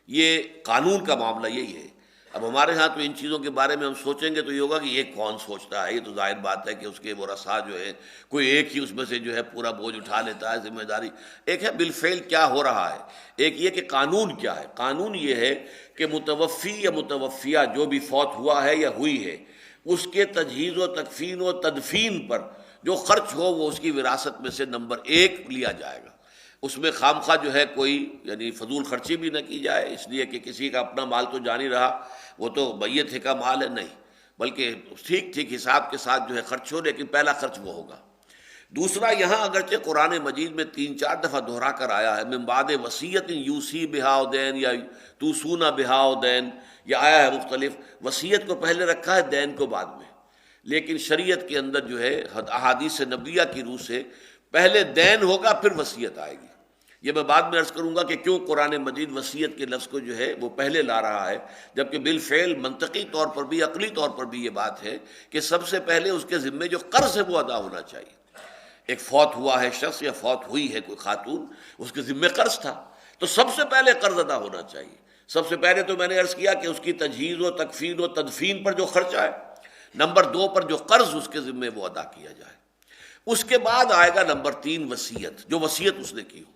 یہ قانون کا معاملہ یہی ہے۔ اب ہمارے ہاں تو ان چیزوں کے بارے میں ہم سوچیں گے تو یہ ہوگا کہ یہ کون سوچتا ہے، یہ تو ظاہر بات ہے کہ اس کے ورثاء جو ہے کوئی ایک ہی اس میں سے جو ہے پورا بوجھ اٹھا لیتا ہے، ذمہ داری۔ ایک ہے بالفعل کیا ہو رہا ہے، ایک یہ کہ قانون کیا ہے۔ قانون یہ ہے کہ متوفی یا متوفیہ جو بھی فوت ہوا ہے یا ہوئی ہے، اس کے تجہیز و تکفین و تدفین پر جو خرچ ہو وہ اس کی وراثت میں سے نمبر 1 لیا جائے گا۔ اس میں خامخواہ جو ہے کوئی یعنی فضول خرچی بھی نہ کی جائے، اس لیے کہ کسی کا اپنا مال تو جا نہیں رہا، وہ تو میت کا مال ہے، نہیں، بلکہ ٹھیک ٹھیک حساب کے ساتھ جو ہے خرچ ہو، لیکن پہلا خرچ وہ ہوگا۔ دوسرا، یہاں اگرچہ قرآن مجید میں 3-4 دفعہ دہرا کر آیا ہے من بعد وصیت یوصی بہا او دین یا توصون بہا او دین، یہ آیا ہے مختلف، وصیت کو پہلے رکھا ہے، دین کو بعد میں، لیکن شریعت کے اندر جو ہے احادیث نبویہ کی روح سے پہلے دین ہوگا پھر وصیت آئے گی۔ یہ میں بعد میں عرض کروں گا کہ کیوں قرآن مجید وصیت کے لفظ کو جو ہے وہ پہلے لا رہا ہے، جبکہ بالفعل منطقی طور پر بھی عقلی طور پر بھی یہ بات ہے کہ سب سے پہلے اس کے ذمے جو قرض ہے وہ ادا ہونا چاہیے۔ ایک فوت ہوا ہے شخص یا فوت ہوئی ہے کوئی خاتون، اس کے ذمے قرض تھا، تو سب سے پہلے قرض ادا ہونا چاہیے۔ سب سے پہلے تو میں نے عرض کیا کہ اس کی تجہیز و تکفین و تدفین پر جو خرچہ ہے، نمبر 2 پر جو قرض اس کے ذمے وہ ادا کیا جائے، اس کے بعد آئے گا نمبر 3 وصیت، جو وصیت اس نے کی ہو۔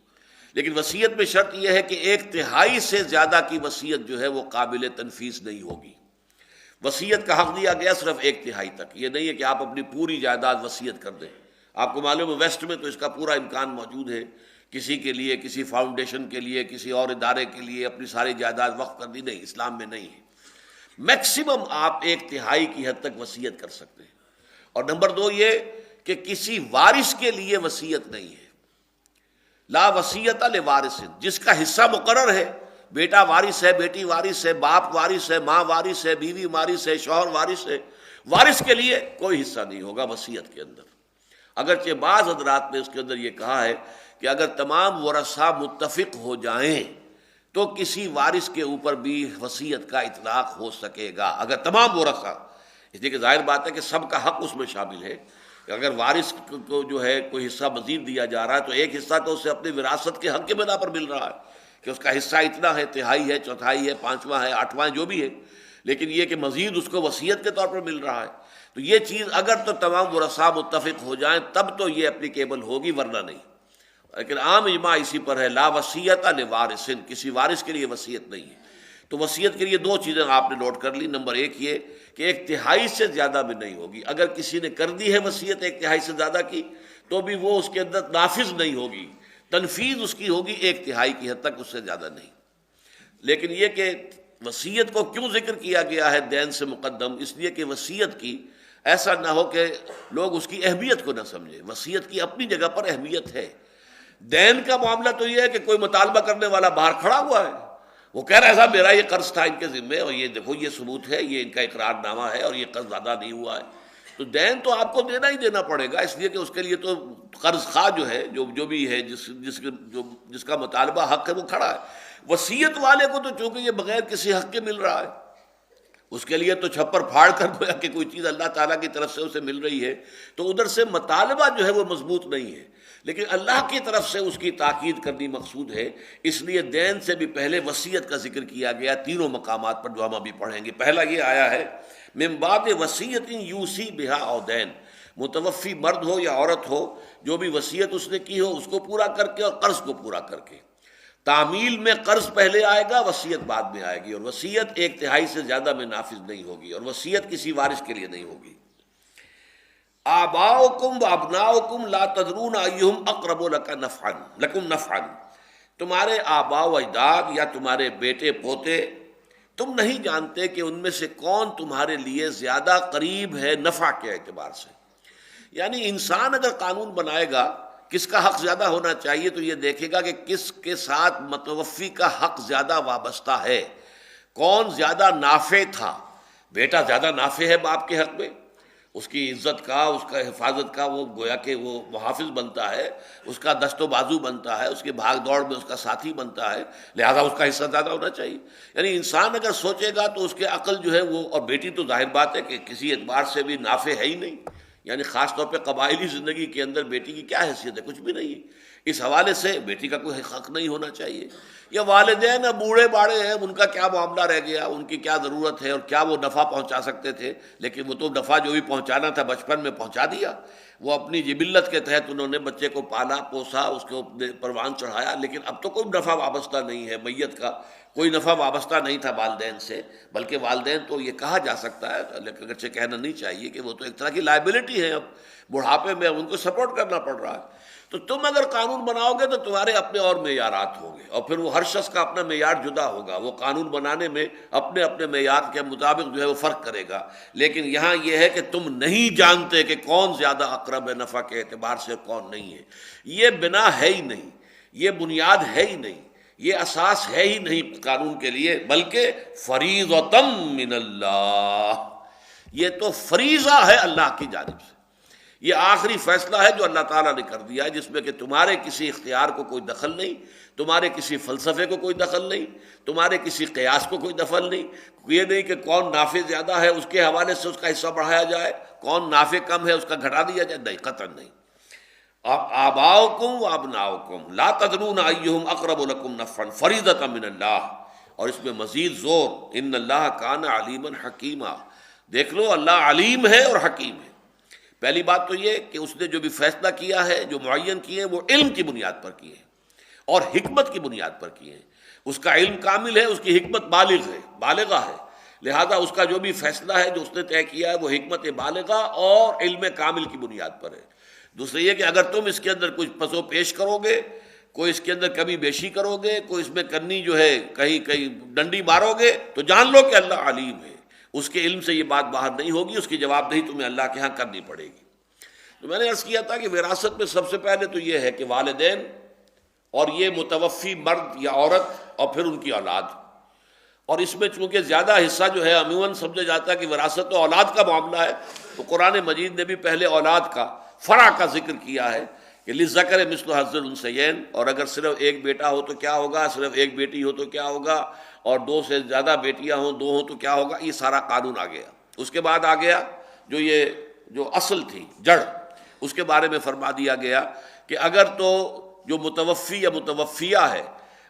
لیکن وصیت میں شرط یہ ہے کہ 1/3 سے زیادہ کی وصیت جو ہے وہ قابل تنفیذ نہیں ہوگی۔ وصیت کا حق دیا گیا صرف 1/3 تک، یہ نہیں ہے کہ آپ اپنی پوری جائیداد وصیت کر دیں۔ آپ کو معلوم ہے ویسٹ میں تو اس کا پورا امکان موجود ہے، کسی کے لیے، کسی فاؤنڈیشن کے لیے، کسی اور ادارے کے لیے اپنی ساری جائیداد وقف کر دی، نہیں، اسلام میں نہیں ہے۔ میکسیمم آپ 1/3 کی حد تک وصیت کر سکتے ہیں۔ اور نمبر 2 یہ کہ کسی وارث کے لیے وصیت نہیں ہے، لا وصیت لوارث، جس کا حصہ مقرر ہے، بیٹا وارث ہے، بیٹی وارث ہے، باپ وارث ہے، ماں وارث ہے، بیوی وارث ہے، شوہر وارث ہے، وارث کے لیے کوئی حصہ نہیں ہوگا وصیت کے اندر۔ اگرچہ بعض حضرات نے اس کے اندر یہ کہا ہے کہ اگر تمام ورثاء متفق ہو جائیں تو کسی وارث کے اوپر بھی وصیت کا اطلاق ہو سکے گا، اگر تمام ورثاء، اس لیے کہ ظاہر بات ہے کہ سب کا حق اس میں شامل ہے، اگر وارث کو جو ہے کوئی حصہ مزید دیا جا رہا ہے تو ایک حصہ تو اسے اپنی وراثت کے حق کے بنا پر مل رہا ہے کہ اس کا حصہ اتنا ہے، تہائی ہے، چوتھائی ہے، پانچواں ہے، آٹھواں جو بھی ہے، لیکن یہ کہ مزید اس کو وصیت کے طور پر مل رہا ہے، تو یہ چیز اگر تو تمام ورثاء متفق ہو جائیں تب تو یہ اپلیکیبل ہوگی، ورنہ نہیں۔ لیکن عام اجماع اسی پر ہے، لا وصیت لوارث، کسی وارث کے لیے وصیت نہیں ہے۔ تو وصیت کے لیے دو چیزیں آپ نے نوٹ کر لی، نمبر ایک یہ کہ ایک تہائی سے زیادہ بھی نہیں ہوگی، اگر کسی نے کر دی ہے وصیت ایک تہائی سے زیادہ کی تو بھی وہ اس کے اندر نافذ نہیں ہوگی، تنفیذ اس کی ہوگی ایک تہائی کی حد تک، اس سے زیادہ نہیں۔ لیکن یہ کہ وصیت کو کیوں ذکر کیا گیا ہے دین سے مقدم، اس لیے کہ وصیت کی ایسا نہ ہو کہ لوگ اس کی اہمیت کو نہ سمجھیں، وصیت کی اپنی جگہ پر اہمیت ہے۔ دین کا معاملہ تو یہ ہے کہ کوئی مطالبہ کرنے والا باہر کھڑا ہوا ہے، وہ کہہ رہا ہے صاحب میرا یہ قرض تھا ان کے ذمے، اور یہ دیکھو یہ ثبوت ہے، یہ ان کا اقرار نامہ ہے، اور یہ قرض ادا نہیں ہوا ہے، تو دین تو آپ کو دینا ہی دینا پڑے گا، اس لیے کہ اس کے لیے تو قرض خواہ جو ہے، جو بھی ہے، جس کا مطالبہ حق ہے وہ کھڑا ہے۔ وصیت والے کو تو چونکہ یہ بغیر کسی حق کے مل رہا ہے، اس کے لیے تو چھپر پھاڑ کر گویا کہ کوئی چیز اللہ تعالیٰ کی طرف سے اسے مل رہی ہے، تو ادھر سے مطالبہ جو ہے وہ مضبوط نہیں ہے، لیکن اللہ کی طرف سے اس کی تاکید کرنی مقصود ہے، اس لیے دین سے بھی پہلے وصیت کا ذکر کیا گیا تینوں مقامات پر جو ہم ابھی پڑھیں گے۔ پہلا یہ آیا ہے من بعد وصیت یوصی بہا او دین، متوفی مرد ہو یا عورت ہو، جو بھی وصیت اس نے کی ہو اس کو پورا کر کے اور قرض کو پورا کر کے۔ تعمیل میں قرض پہلے آئے گا، وصیت بعد میں آئے گی، اور وصیت ایک تہائی سے زیادہ میں نافذ نہیں ہوگی، اور وصیت کسی وارث کے لیے نہیں ہوگی۔ آباؤکم و ابناؤکم لا تدرون ایہم اقرب لکم نفعا، تمہارے آبا و اجداد یا تمہارے بیٹے پوتے، تم نہیں جانتے کہ ان میں سے کون تمہارے لیے زیادہ قریب ہے نفع کے اعتبار سے۔ یعنی انسان اگر قانون بنائے گا کس کا حق زیادہ ہونا چاہیے تو یہ دیکھے گا کہ کس کے ساتھ متوفی کا حق زیادہ وابستہ ہے، کون زیادہ نافع تھا۔ بیٹا زیادہ نافع ہے باپ کے حق میں، اس کی عزت کا، اس کا حفاظت کا وہ گویا کہ وہ محافظ بنتا ہے، اس کا دست و بازو بنتا ہے، اس کی بھاگ دوڑ میں اس کا ساتھی بنتا ہے، لہذا اس کا حصہ زیادہ ہونا چاہیے۔ یعنی انسان اگر سوچے گا تو اس کے عقل جو ہے وہ، اور بیٹی تو ظاہر بات ہے کہ کسی اعتبار سے بھی نافع ہے ہی نہیں، یعنی خاص طور پہ قبائلی زندگی کے اندر بیٹی کی کیا حیثیت ہے، کچھ بھی نہیں ہے، اس حوالے سے بیٹی کا کوئی حق نہیں ہونا چاہیے۔ یا والدین بوڑھے باڑے ہیں، ان کا کیا معاملہ رہ گیا، ان کی کیا ضرورت ہے، اور کیا وہ نفع پہنچا سکتے تھے، لیکن وہ تو نفع جو بھی پہنچانا تھا بچپن میں پہنچا دیا، وہ اپنی جبلت کے تحت انہوں نے بچے کو پالا پوسا، اس کو پروان چڑھایا، لیکن اب تو کوئی نفع وابستہ نہیں ہے، میت کا کوئی نفع وابستہ نہیں تھا والدین سے، بلکہ والدین تو یہ کہا جا سکتا ہے، اگرچہ کہنا نہیں چاہیے، کہ وہ تو ایک طرح کی لائبلٹی ہے، اب بڑھاپے میں ان کو سپورٹ کرنا پڑ رہا ہے۔ تو تم اگر قانون بناؤ گے تو تمہارے اپنے اور معیارات ہوں گے، اور پھر وہ ہر شخص کا اپنا معیار جدا ہوگا، وہ قانون بنانے میں اپنے اپنے معیار کے مطابق جو ہے وہ فرق کرے گا۔ لیکن یہاں یہ ہے کہ تم نہیں جانتے کہ کون زیادہ اقرب ہے نفع کے اعتبار سے، کون نہیں ہے۔ یہ بنا ہے ہی نہیں، یہ بنیاد ہے ہی نہیں، یہ اساس ہے ہی نہیں قانون کے لیے، بلکہ فریضۃ من اللہ، یہ تو فریضہ ہے اللہ کی جانب سے، یہ آخری فیصلہ ہے جو اللہ تعالیٰ نے کر دیا ہے، جس میں کہ تمہارے کسی اختیار کو کوئی دخل نہیں، تمہارے کسی فلسفے کو کوئی دخل نہیں، تمہارے کسی قیاس کو کوئی دخل نہیں، یہ نہیں کہ کون نافع زیادہ ہے اس کے حوالے سے اس کا حصہ بڑھایا جائے، کون نافع کم ہے اس کا گھٹا دیا جائے، نہیں، قطعاً نہیں۔ آباؤکم و ابناؤکم لا تدرون ایہم اقرب لکم نفعا فریضۃ من اللہ، اور اس میں مزید زور، ان اللہ کان علیما حکیما، دیکھ لو اللہ علیم ہے اور حکیم ہے۔ پہلی بات تو یہ کہ اس نے جو بھی فیصلہ کیا ہے، جو معین کیے ہیں، وہ علم کی بنیاد پر کیے ہیں اور حکمت کی بنیاد پر کیے ہیں۔ اس کا علم کامل ہے، اس کی حکمت بالغہ ہے، لہذا اس کا جو بھی فیصلہ ہے جو اس نے طے کیا ہے وہ حکمت بالغہ اور علم کامل کی بنیاد پر ہے۔ دوسرا یہ کہ اگر تم اس کے اندر کچھ پس و پیش کرو گے، کوئی اس کے اندر کمی بیشی کرو گے، کوئی اس میں کرنی جو ہے کہیں ڈنڈی مارو گے، تو جان لو کہ اللہ علیم ہے، اس کے علم سے یہ بات باہر نہیں ہوگی، اس کی جواب دہی تمہیں اللہ کے ہاں کرنی پڑے گی۔ تو میں نے عرض کیا تھا کہ وراثت میں سب سے پہلے تو یہ ہے کہ والدین اور یہ متوفی مرد یا عورت اور پھر ان کی اولاد، اور اس میں چونکہ زیادہ حصہ جو ہے عموماً سمجھا جاتا ہے کہ وراثت و اولاد کا معاملہ ہے، تو قرآن مجید نے بھی پہلے اولاد کا، فرع کا ذکر کیا ہے کہ للذکر مثل حظ الانثیین، اور اگر صرف ایک بیٹا ہو تو کیا ہوگا، صرف ایک بیٹی ہو تو کیا ہوگا، اور دو سے زیادہ بیٹیاں ہوں، دو ہوں تو کیا ہوگا، یہ سارا قانون آ گیا۔ اس کے بعد آ گیا جو اصل تھی، جڑ، اس کے بارے میں فرما دیا گیا کہ اگر تو جو متوفی یا متوفیہ ہے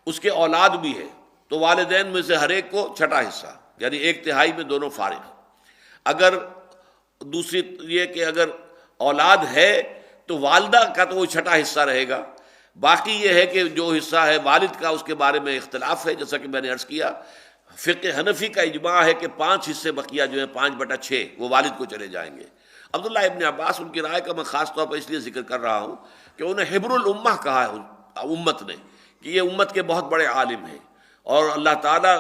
اس کے اولاد بھی ہے تو والدین میں سے ہر ایک کو چھٹا حصہ، یعنی 1/3 میں دونوں فارغ۔ اگر دوسری یہ کہ اگر اولاد ہے تو والدہ کا تو وہ چھٹا حصہ رہے گا، باقی یہ ہے کہ جو حصہ ہے والد کا اس کے بارے میں اختلاف ہے، جیسا کہ میں نے عرض کیا فقہ حنفی کا اجماع ہے کہ 5 حصے بقیہ جو ہیں 5/6 وہ والد کو چلے جائیں گے۔ عبداللہ ابن عباس ان کی رائے کا میں خاص طور پر اس لیے ذکر کر رہا ہوں کہ انہیں حبر الامہ کہا ہے امت نے، کہ یہ امت کے بہت بڑے عالم ہیں، اور اللہ تعالیٰ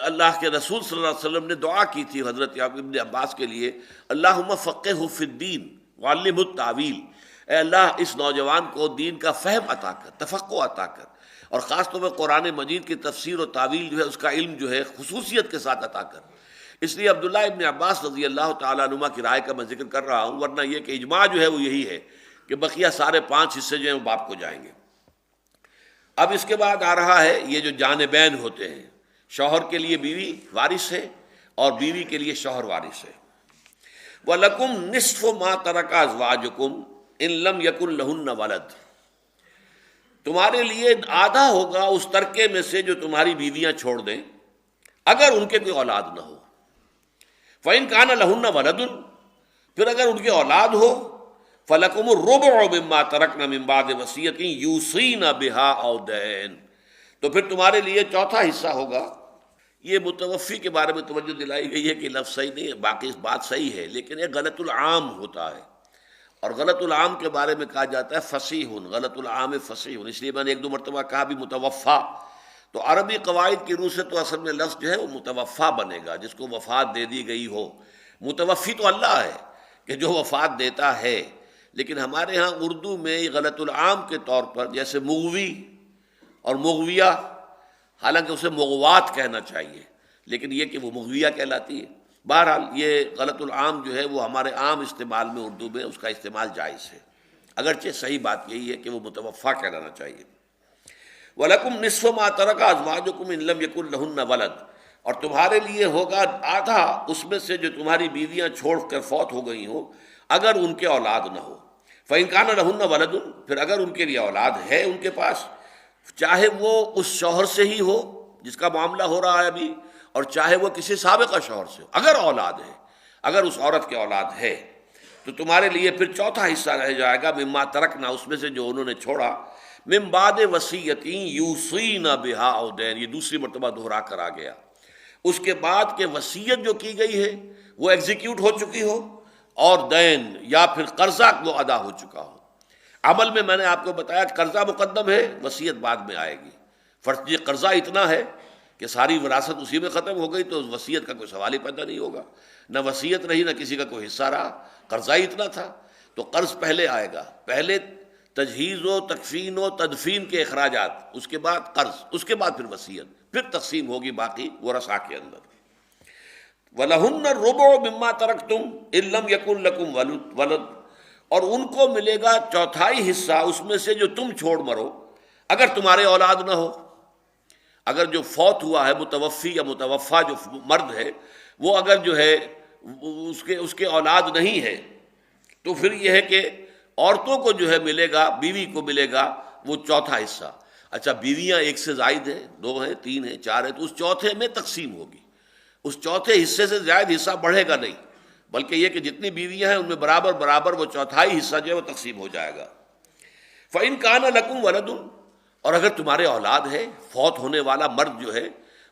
اللہ کے رسول صلی اللہ علیہ وسلم نے دعا کی تھی حضرت ابن عباس کے لیے، اللہم فقہہ فی الدین وعلمہ التاویل، اے اللہ اس نوجوان کو دین کا فہم عطا کر، تفقہ عطا کر، اور خاص طور پر قرآن مجید کی تفسیر و تعویل جو ہے اس کا علم جو ہے خصوصیت کے ساتھ عطا کر۔ اس لیے عبداللہ ابن عباس رضی اللہ تعالیٰ عنہ کی رائے کا میں ذکر کر رہا ہوں، ورنہ یہ کہ اجماع جو ہے وہ یہی ہے کہ بقیہ سارے 5 حصے جو ہیں وہ باپ کو جائیں گے۔ اب اس کے بعد آ رہا ہے یہ جو جانبین ہوتے ہیں، شوہر کے لیے بیوی وارث ہے اور بیوی کے لیے شوہر وارث ہے۔ وَلَكُمْ نِصْفُ مَا تَرَكَ أَزْوَاجُكُمْ إِن لَّمْ يَكُن لَّهُنَّ وَلَدٌ، تمہارے لیے آدھا ہوگا اس ترکے میں سے جو تمہاری بیویاں چھوڑ دیں اگر ان کے کوئی اولاد نہ ہو۔ فَإِن كَانَ لَهُنَّ وَلَدٌ، پھر اگر ان کے اولاد ہو فَلَكُمُ الرُّبُعُ مِمَّا تَرَكْنَ مِن بَعْدِ وَصِيَّةٍ يُوصِينَ بِهَا أَوْ دَيْنٍ، تو پھر تمہارے لیے چوتھا حصہ ہوگا۔ یہ متوفی کے بارے میں توجہ دلائی گئی ہے کہ لفظ صحیح نہیں ہے، باقی اس بات صحیح ہے، لیکن یہ غلط العام ہوتا ہے، اور غلط العام کے بارے میں کہا جاتا ہے فصیح، غلط العام فصیح، اس لیے میں نے 1-2 مرتبہ کہا بھی متوفا، تو عربی قواعد کی روح سے تو اصل میں لفظ جو ہے وہ متوفا بنے گا، جس کو وفات دے دی گئی ہو۔ متوفی تو اللہ ہے کہ جو وفات دیتا ہے، لیکن ہمارے ہاں اردو میں غلط العام کے طور پر جیسے مغوی اور مغویہ، حالانکہ اسے مغوات کہنا چاہیے لیکن یہ کہ وہ مغویہ کہلاتی ہے۔ بہرحال یہ غلط العام جو ہے وہ ہمارے عام استعمال میں اردو میں اس کا استعمال جائز ہے، اگرچہ صحیح بات یہی ہے کہ وہ متوفا کہلانا چاہیے۔ وَلَكُمْ نِصْفُ مَا تَرَكَ أَزْوَاجُكُمْ إِن لَّمْ يَكُن لَّهُنَّ وَلَدٌ، اور تمہارے لیے ہوگا آدھا اس میں سے جو تمہاری بیویاں چھوڑ کر فوت ہو گئی ہوں اگر ان کے اولاد نہ ہو۔ فَإِن كَانَ لَهُنَّ وَلَدٌ، پھر اگر ان کے لیے اولاد ہے ان کے پاس، چاہے وہ اس شوہر سے ہی ہو جس کا معاملہ ہو رہا ہے ابھی، اور چاہے وہ کسی سابقہ شوہر سے ہو، اگر اولاد ہے، اگر اس عورت کے اولاد ہے تو تمہارے لیے پھر چوتھا حصہ رہ جائے گا مما ترکنا، اس میں سے جو انہوں نے چھوڑا، من بعد وصیت یوصین بہا او دین، یہ دوسری مرتبہ دہرا کر آ گیا، اس کے بعد کہ وصیت جو کی گئی ہے وہ ایگزیکیوٹ ہو چکی ہو، اور دین یا پھر قرضہ وہ ادا ہو چکا ہو۔ عمل میں نے آپ کو بتایا قرضہ مقدم ہے، وصیت بعد میں آئے گی۔ فرض یہ قرضہ اتنا ہے کہ ساری وراثت اسی میں ختم ہو گئی تو وصیت کا کوئی سوال ہی پیدا نہیں ہوگا، نہ وصیت رہی نہ کسی کا کوئی حصہ رہا، قرضہ ہی اتنا تھا، تو قرض پہلے آئے گا، پہلے تجہیز و تکفین و تدفین کے اخراجات، اس کے بعد قرض، اس کے بعد پھر وصیت، پھر تقسیم ہوگی باقی ورثاء کے اندر۔ وَلَهُنَّ الرُّبُعُ مِمَّا تَرَكْتُمْ إِن لَّمْ يَكُن لَّكُمْ وَلَدٌ، اور ان کو ملے گا چوتھائی حصہ اس میں سے جو تم چھوڑ مرو اگر تمہارے اولاد نہ ہو۔ اگر جو فوت ہوا ہے متوفی یا متوفا جو مرد ہے وہ اگر جو ہے اس کے اولاد نہیں ہے تو پھر یہ ہے کہ عورتوں کو جو ہے ملے گا، بیوی کو ملے گا وہ چوتھا حصہ۔ اچھا بیویاں 1 سے زائد ہیں، 2 ہیں، 3 ہیں، 4 ہیں، تو اس چوتھے میں تقسیم ہوگی، اس چوتھے حصے سے زائد حصہ بڑھے گا نہیں، بلکہ یہ کہ جتنی بیویاں ہیں ان میں برابر برابر وہ چوتھائی حصہ جو ہے وہ تقسیم ہو جائے گا۔ فَإِن كَانَ لَكُمْ وَلَدٌ، اور اگر تمہارے اولاد ہے، فوت ہونے والا مرد جو ہے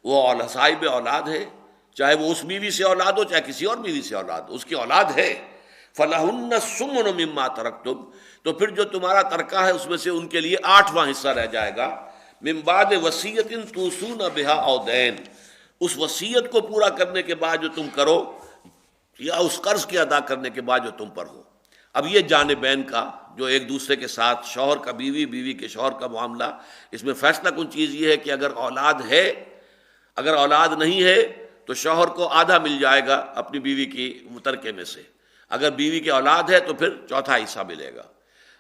وہ صاحب اولاد ہے، چاہے وہ اس بیوی سے اولاد ہو چاہے کسی اور بیوی سے اولاد ہو، اس کی اولاد ہے، فَلَهُنَّ الثُّمُنُ مِمَّا تَرَكْتُمْ، تو پھر جو تمہارا ترکہ ہے اس میں سے ان کے لیے 8واں حصہ رہ جائے گا، مِن بَعْدِ وَصِيَّةٍ تُوصُونَ بِهَا أَوْ دَيْنٍ، اس وصیت کو پورا کرنے کے بعد جو تم کرو یا اس قرض کے ادا کرنے کے بعد جو تم پر ہو۔ اب یہ جانبین کا جو ایک دوسرے کے ساتھ، شوہر کا بیوی، بیوی کے شوہر کا معاملہ، اس میں فیصلہ کن چیز یہ ہے کہ اگر اولاد ہے، اگر اولاد نہیں ہے تو شوہر کو آدھا مل جائے گا اپنی بیوی کی ترکے میں سے، اگر بیوی کے اولاد ہے تو پھر چوتھا حصہ ملے گا،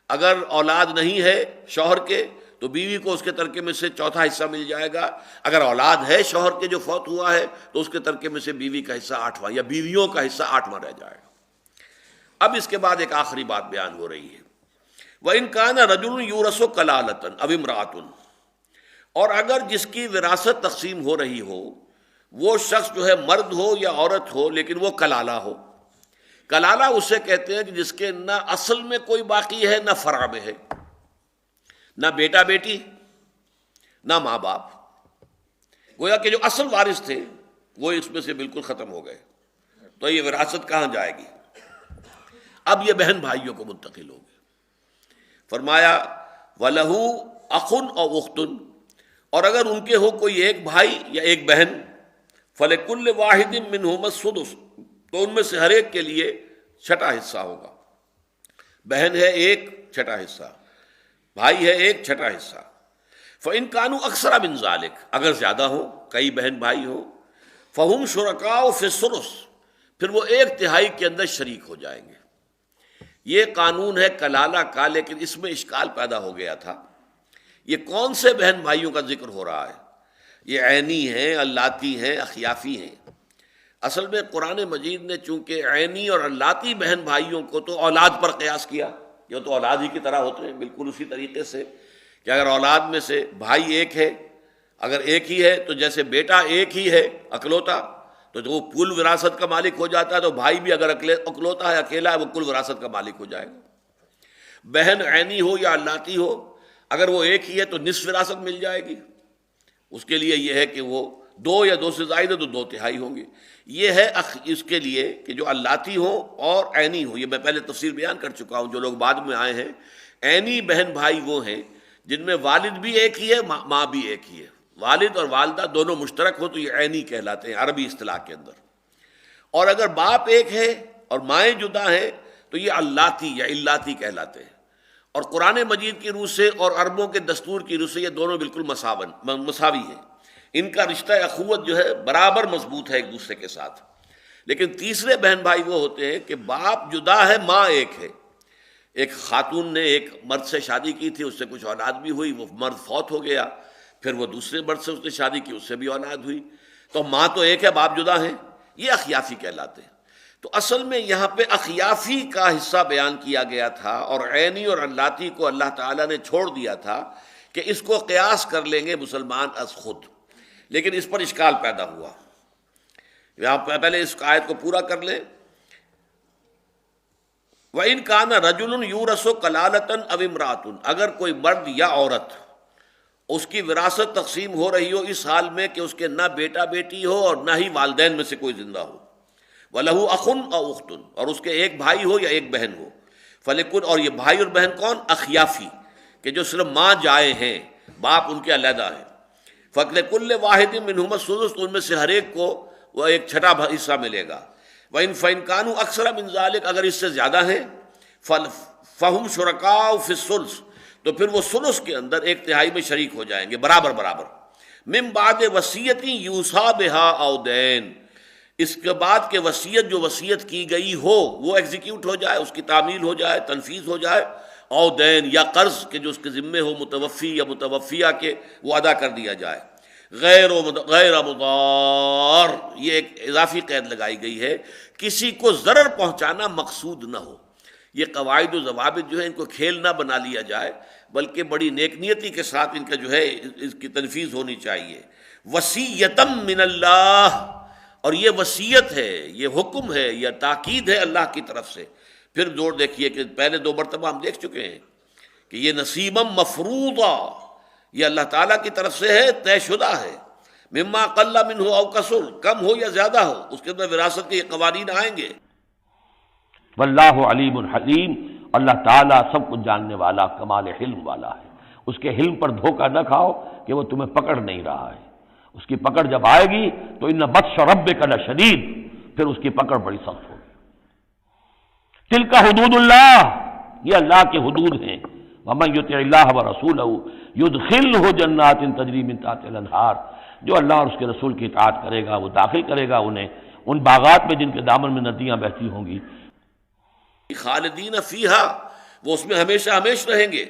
اگر اولاد نہیں ہے شوہر کے تو بیوی کو اس کے ترکے میں سے چوتھا حصہ مل جائے گا، اگر اولاد ہے شوہر کے جو فوت ہوا ہے تو اس کے ترکے میں سے بیوی کا حصہ 8واں یا بیویوں کا حصہ 8واں رہ جائے گا۔ اب اس کے بعد ایک آخری بات بیان ہو رہی ہے وَإِنْ كَانَ رَجُلٌ يُورَثُ كَلَالَةً أَوْ امْرَأَةٌ، اور اگر جس کی وراثت تقسیم ہو رہی ہو وہ شخص جو ہے مرد ہو یا عورت ہو لیکن وہ کلالہ ہو. کلالہ اسے کہتے ہیں کہ جس کے نہ اصل میں کوئی باقی ہے نہ فرع میں ہے، نہ بیٹا بیٹی نہ ماں باپ، گویا کہ جو اصل وارث تھے وہ اس میں سے بالکل ختم ہو گئے. تو یہ وراثت کہاں جائے گی؟ اب یہ بہن بھائیوں کو منتقل ہوگی. فرمایا وَلَهُ أَخٌ أَوْ أُخْتٌ، اور اگر ان کے ہو کوئی ایک بھائی یا ایک بہن، فَلِكُلِّ وَاحِدٍ مِّنْهُمَا السُّدُسُ، تو ان میں سے ہر ایک کے لیے چھٹا حصہ ہوگا. بہن ہے ایک، چھٹا حصہ، بھائی ہے ایک، چھٹا حصہ. فَإِنْ كَانُوا أَكْثَرَ مِنْ ذَلِكَ، اگر زیادہ ہو، کئی بہن بھائی ہو، فَهُمْ شُرَكَاءُ فِي الثُّلُثِ، پھر وہ ایک تہائی کے اندر شریک ہو جائیں گے. یہ قانون ہے کلالہ کا، لیکن اس میں اشکال پیدا ہو گیا تھا. یہ کون سے بہن بھائیوں کا ذکر ہو رہا ہے؟ یہ عینی ہیں، اللاتی ہیں، اخیافی ہیں. اصل میں قرآن مجید نے چونکہ عینی اور اللاتی بہن بھائیوں کو تو اولاد پر قیاس کیا، یہ تو اولاد ہی کی طرح ہوتے ہیں، بالکل اسی طریقے سے کہ اگر اولاد میں سے بھائی ایک ہے، اگر ایک ہی ہے تو جیسے بیٹا ایک ہی ہے اکلوتا تو وہ کل وراثت کا مالک ہو جاتا ہے، تو بھائی بھی اگر اکلوتا ہے، اکیلا ہے، وہ کل وراثت کا مالک ہو جائے گا. بہن عینی ہو یا اللاتی ہو، اگر وہ ایک ہی ہے تو نصف وراثت مل جائے گی. اس کے لیے یہ ہے کہ وہ دو یا دو سے زائد ہے تو دو تہائی ہوں گے. یہ ہے اس کے لیے کہ جو اللاتی ہو اور عینی ہو. یہ میں پہلے تفسیر بیان کر چکا ہوں، جو لوگ بعد میں آئے ہیں. عینی بہن بھائی وہ ہیں جن میں والد بھی ایک ہی ہے، ماں بھی ایک ہی ہے، والد اور والدہ دونوں مشترک ہو تو یہ عینی کہلاتے ہیں عربی اصطلاح کے اندر. اور اگر باپ ایک ہے اور مائیں جدا ہیں تو یہ اللاتی یا اللاتی کہلاتے ہیں. اور قرآن مجید کی روح سے اور عربوں کے دستور کی روح سے یہ دونوں بالکل مساوی ہیں. ان کا رشتہ اخوت جو ہے برابر مضبوط ہے ایک دوسرے کے ساتھ. لیکن تیسرے بہن بھائی وہ ہوتے ہیں کہ باپ جدا ہے، ماں ایک ہے. ایک خاتون نے ایک مرد سے شادی کی تھی، اس سے کچھ اولاد بھی ہوئی، وہ مرد فوت ہو گیا، پھر وہ دوسرے مرد سے اس نے شادی کی، اس سے بھی اولاد ہوئی، تو ماں تو ایک ہے، باپ جدا ہیں. یہ اخیافی کہلاتے ہیں. تو اصل میں یہاں پہ اخیافی کا حصہ بیان کیا گیا تھا، اور عینی اور اللاتی کو اللہ تعالیٰ نے چھوڑ دیا تھا کہ اس کو قیاس کر لیں گے مسلمان از خود. لیکن اس پر اشکال پیدا ہوا. یہاں پہلے اس آیت کو پورا کر لیں. وَإِنْ كَانَ رَجُلٌ يُورَثُ كَلَالَةً أَوْ امْرَأَةٌ، اگر کوئی مرد یا عورت اس کی وراثت تقسیم ہو رہی ہو اس حال میں کہ اس کے نہ بیٹا بیٹی ہو اور نہ ہی والدین میں سے کوئی زندہ ہو. وَلَهُ أَخٌ أَوْ أُخْتٌ، اور اس کے ایک بھائی ہو یا ایک بہن ہو. فَلِكُلٍّ، اور یہ بھائی اور بہن کون؟ اخیافی، کہ جو صرف ماں جائے ہیں، باپ ان کے علیحدہ ہیں. فَلِكُلِّ وَاحِدٍ مِّنْهُمَا السُّدُسُ، تو ان میں سے ہر ایک کو وہ ایک چھٹا حصہ ملے گا. فَإِنْ كَانُوا أَكْثَرَ مِنْ ذَلِكَ، اگر اس سے زیادہ ہیں، فَهُمْ شُرَكَاءُ فِي الثُّلُثِ، تو پھر وہ ثلث کے اندر ایک تہائی میں شریک ہو جائیں گے، برابر برابر. مِن بَعْدِ وَصِيَّةٍ يُوصَىٰ بِهَا أَوْ دَيْنٍ، اس کے بعد کہ وصیت جو وصیت کی گئی ہو وہ ایگزیکیوٹ ہو جائے، اس کی تعمیل ہو جائے، تنفیذ ہو جائے، او دین، یا قرض کہ جو اس کے ذمے ہو متوفی یا متوفیہ کے، وہ ادا کر دیا جائے. غیر مضار، یہ ایک اضافی قید لگائی گئی ہے، کسی کو ضرر پہنچانا مقصود نہ ہو. یہ قواعد و ضوابط جو ہے ان کو کھیل نہ بنا لیا جائے، بلکہ بڑی نیک نیتی کے ساتھ ان کا جو ہے اس کی تنفیذ ہونی چاہیے. وصیتم من اللہ، اور یہ وصیت ہے، یہ حکم ہے، یہ تاکید ہے اللہ کی طرف سے. پھر زور دیکھیے کہ پہلے دو مرتبہ ہم دیکھ چکے ہیں کہ یہ نصیبم مفروضہ، یہ اللہ تعالیٰ کی طرف سے ہے، طے شدہ ہے. مما قل منہ او کثر، کم ہو یا زیادہ ہو، اس کے اندر وراثت کے یہ قوانین آئیں گے. واللہ علیم حلیم، اللہ تعالیٰ سب کچھ جاننے والا، کمال حلم والا ہے. اس کے حلم پر دھوکہ نہ کھاؤ کہ وہ تمہیں پکڑ نہیں رہا ہے. اس کی پکڑ جب آئے گی تو ان بطش ربک لشدید، پھر اس کی پکڑ بڑی سخت ہوگی. تلک حدود اللہ، یہ اللہ کے حدود ہیں. ومن یطع اللہ ورسولہ یدخلہ جنات تجری من تحتہا الانہار، جو اللہ اور اس کے رسول کی اطاعت کرے گا وہ داخل کرے گا انہیں ان باغات میں جن کے دامن میں ندیاں بہتی ہوں گی. خالدین فیہا، وہ اس میں ہمیشہ ہمیشہ رہیں گے.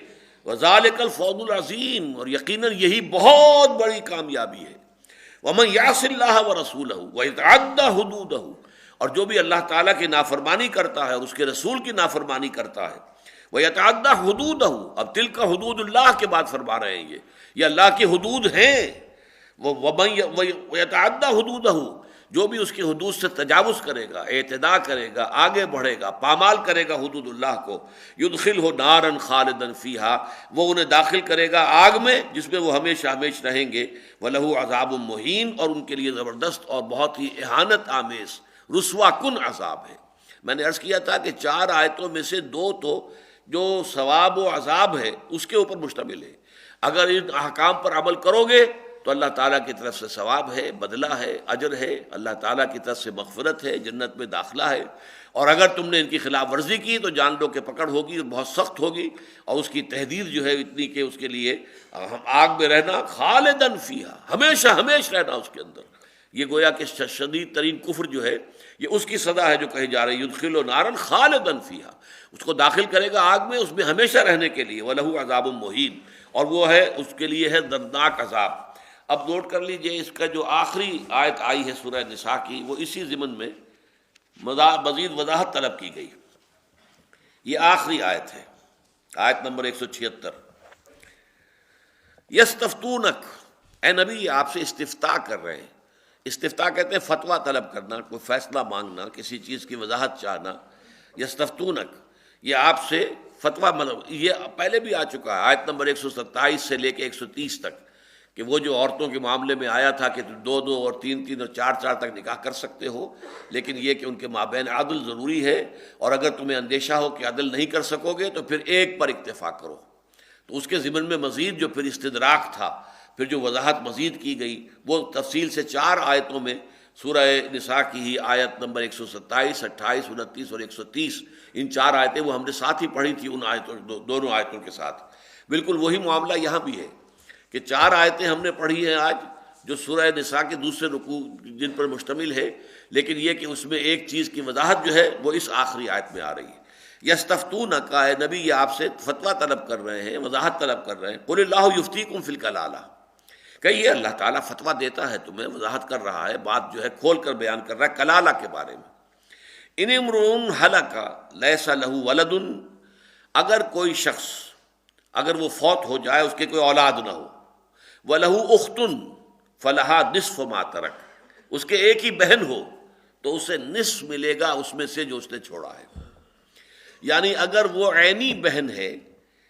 وذالک الفوز العظیم، اور یقیناً یہی بہت بڑی کامیابی ہے. ومن یعص اللہ ورسولہ ویتعدی حدودہ، اور جو بھی اللہ تعالیٰ کی نافرمانی کرتا ہے اور اس کے رسول کی نافرمانی کرتا ہے، وَيَتَعَدَّى حُدُودَهُ، اب تِلْکَ حدود اللہ کے بعد فرما رہے ہیں یہ اللہ کی حدود ہیں. وَيَتَعَدَّى حُدُودَهُ، جو بھی اس کی حدود سے تجاوز کرے گا، اعتداء کرے گا، آگے بڑھے گا، پامال کرے گا حدود اللہ کو، یدخلہ نارا خالدا فیہا، وہ انہیں داخل کرے گا آگ میں جس میں وہ ہمیشہ ہمیش رہیں گے. وَلَهُ عَذَابٌ مُّہِین، اور ان کے لیے زبردست اور بہت ہی اہانت آمیز رسوا کن عذاب ہے. میں نے عرض کیا تھا کہ 4 آیتوں میں سے 2 تو جو ثواب و عذاب ہے اس کے اوپر مشتمل ہے. اگر ان احکام پر عمل کرو گے تو اللہ تعالیٰ کی طرف سے ثواب ہے، بدلہ ہے، اجر ہے، اللہ تعالیٰ کی طرف سے مغفرت ہے، جنت میں داخلہ ہے. اور اگر تم نے ان کی خلاف ورزی کی تو جان لو کہ پکڑ ہوگی اور بہت سخت ہوگی، اور اس کی تحدید جو ہے اتنی کہ اس کے لیے آگ میں رہنا، خالدن فیہا، ہمیشہ ہمیش رہنا اس کے اندر. یہ گویا کہ شدید ترین کفر جو ہے یہ اس کی سزا ہے جو کہی جا رہی ہے، یدخلہ نارا خالدن فیہا، اس کو داخل کرے گا آگ میں، اس میں ہمیشہ رہنے کے لیے. وَلَهُ عَذَابٌ مُّہِین، اور وہ ہے اس کے لیے ہے دردناک عذاب. اب نوٹ کر لیجئے اس کا جو آخری آیت آئی ہے سورہ نساء کی، وہ اسی ضمن میں مزید وضاحت طلب کی گئی. یہ آخری آیت ہے، آیت نمبر 176. یستفتونک، اے نبی آپ سے استفتاء کر رہے ہیں. استفتاء کہتے ہیں فتویٰ طلب کرنا، کوئی فیصلہ مانگنا، کسی چیز کی وضاحت چاہنا. یستفتونک، یہ آپ سے فتویٰ، مطلب یہ پہلے بھی آ چکا ہے آیت نمبر 127 سے لے کے 130 تک، کہ وہ جو عورتوں کے معاملے میں آیا تھا کہ 2 اور 3 اور 4 تک نکاح کر سکتے ہو، لیکن یہ کہ ان کے مابین عدل ضروری ہے، اور اگر تمہیں اندیشہ ہو کہ عدل نہیں کر سکو گے تو پھر ایک پر اکتفا کرو. تو اس کے ضمن میں مزید جو پھر استدراک تھا، پھر جو وضاحت مزید کی گئی، وہ تفصیل سے 4 آیتوں میں سورہ نساء کی ہی آیت نمبر 127، 28، 29 اور 130، ان 4 آیتیں وہ ہم نے ساتھ ہی پڑھی تھی ان آیتوں، دونوں آیتوں کے ساتھ. بالکل وہی معاملہ یہاں بھی ہے کہ 4 آیتیں ہم نے پڑھی ہیں آج جو سورہ نساء کے دوسرے رکوع جن پر مشتمل ہے، لیکن یہ کہ اس میں ایک چیز کی وضاحت جو ہے وہ اس آخری آیت میں آ رہی ہے. یستفتونک، اے نبی یہ آپ سے فتویٰ طلب کر رہے ہیں، وضاحت طلب کر رہے ہیں. قل اللہ یفتیکم فی الکلالہ، کہیے اللہ تعالیٰ فتویٰ دیتا ہے تمہیں، وضاحت کر رہا ہے، بات جو ہے کھول کر بیان کر رہا ہے کلالہ کے بارے میں. ان امرؤ ہلک لیس لہ ولد، اگر کوئی شخص اگر وہ فوت ہو جائے، اس کے کوئی اولاد نہ ہو، وَلَهُ أُخْتٌ فَلَهَا نِصْفُ مَا تَرَكَ، اس کے ایک ہی بہن ہو تو اسے نصف ملے گا اس میں سے جو اس نے چھوڑا ہے. یعنی اگر وہ عینی بہن ہے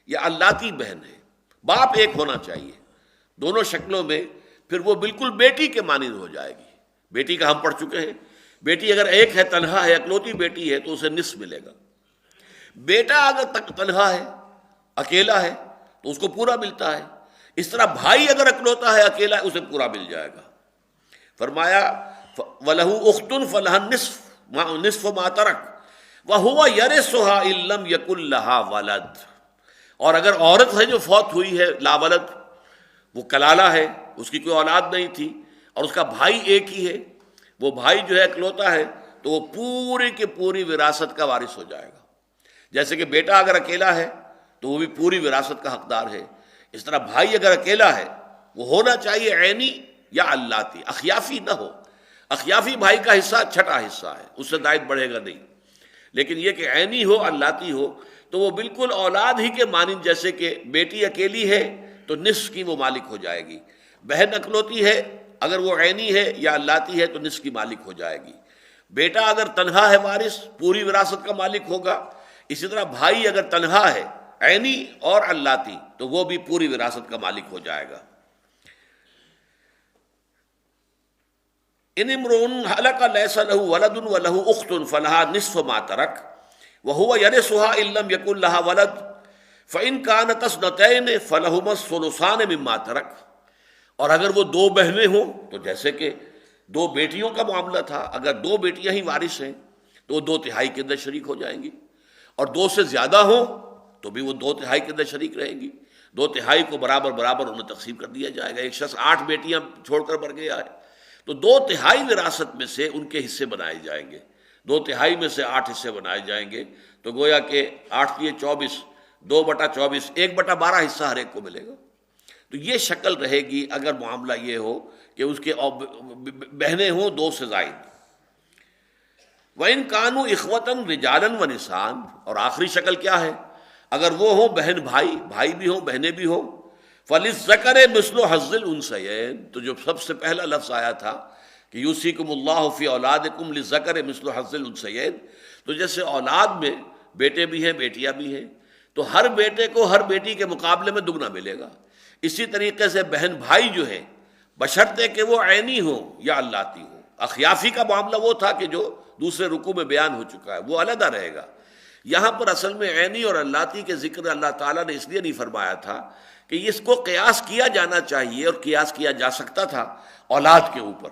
یا اللاتی بہن ہے، باپ ایک ہونا چاہیے دونوں شکلوں میں، پھر وہ بالکل بیٹی کے مانند ہو جائے گی. بیٹی کا ہم پڑھ چکے ہیں، بیٹی اگر ایک ہے، تنہا ہے، اکلوتی بیٹی ہے تو اسے نصف ملے گا. بیٹا اگر تنہا ہے، اکیلا ہے تو اس کو پورا ملتا ہے. اس طرح بھائی اگر اکلوتا ہے، اکیلا ہے، اسے پورا مل جائے گا. فرمایا وَلَهُ أُخْتٌ فَلَهَا نِصْفُ مَا تَرَكَ وَهُوَ يَرِثُهَا إِن لَّمْ يَكُن لَّهَا وَلَدٌ، اور اگر عورت ہے جو فوت ہوئی ہے لا ولد، وہ کلالہ ہے، اس کی کوئی اولاد نہیں تھی، اور اس کا بھائی ایک ہی ہے، وہ بھائی جو ہے اکلوتا ہے، تو وہ پوری کی پوری وراثت کا وارث ہو جائے گا. جیسے کہ بیٹا اگر اکیلا ہے تو وہ بھی پوری وراثت کا حقدار ہے، اس طرح بھائی اگر اکیلا ہے وہ ہونا چاہیے عینی یا اللاتی، اخیافی نہ ہو. اخیافی بھائی کا حصہ چھٹا حصہ ہے، اس سے دائت بڑھے گا نہیں، لیکن یہ کہ عینی ہو، اللاتی ہو، تو وہ بالکل اولاد ہی کے مانند، جیسے کہ بیٹی اکیلی ہے تو نصف کی وہ مالک ہو جائے گی، بہن اکلوتی ہے اگر وہ عینی ہے یا اللاتی ہے تو نصف کی مالک ہو جائے گی. بیٹا اگر تنہا ہے وارث، پوری وراثت کا مالک ہوگا. اسی طرح بھائی اگر تنہا ہے، عینی اور اللاتی، تو وہ بھی پوری وراثت کا مالک ہو جائے گا. ان امرؤ ہلک لیس لہ ولد ولہ اخت فلہا نصف ما ترک وہو یرثها ان لم یکن لها ولد فان کانت اثنتین فلہما الثلثان مما ترک. اور اگر وہ 2 بہنیں ہوں تو جیسے کہ 2 بیٹیوں کا معاملہ تھا، اگر 2 بیٹیاں ہی وارث ہیں تو وہ 2/3 کے اندر شریک ہو جائیں گی، اور 2 سے زیادہ ہوں تو بھی وہ 2/3 کے اندر شریک رہیں گی. 2/3 کو برابر برابر انہیں تقسیم کر دیا جائے گا. ایک شخص 8 بیٹیاں چھوڑ کر مر گیا ہے تو 2/3 وراثت میں سے ان کے حصے بنائے جائیں گے، 2/3 میں سے 8 حصے بنائے جائیں گے، تو گویا کہ 8 × 24، 2/24، 1/12 حصہ ہر ایک کو ملے گا. تو یہ شکل رہے گی اگر معاملہ یہ ہو کہ اس کے بہنیں ہوں 2 سے زائد. وَإِن كَانُوا إِخْوَةً رِجَالًا وَنِسَاءً، اور آخری شکل کیا ہے؟ اگر وہ ہوں بہن بھائی، بھائی بھی ہوں بہنیں بھی ہوں، فَلِلذَّكَرِ مِثْلُ حَظِّ الْأُنثَيَيْنِ، تو جو سب سے پہلا لفظ آیا تھا کہ یوصیکم اللہ فی اولادکم للذکر مثل حظ الانثیین، تو جیسے اولاد میں بیٹے بھی ہیں بیٹیاں بھی ہیں، تو ہر بیٹے کو ہر بیٹی کے مقابلے میں دگنا ملے گا۔ اسی طریقے سے بہن بھائی جو ہیں بشرطے کہ وہ عینی ہوں یا اللاتی ہوں۔ اخیافی کا معاملہ وہ تھا کہ جو دوسرے رکوع میں بیان ہو چکا ہے، وہ علیحدہ رہے گا۔ یہاں پر اصل میں عینی اور اللاتی کے ذکر اللہ تعالیٰ نے اس لیے نہیں فرمایا تھا کہ اس کو قیاس کیا جانا چاہیے اور قیاس کیا جا سکتا تھا اولاد کے اوپر،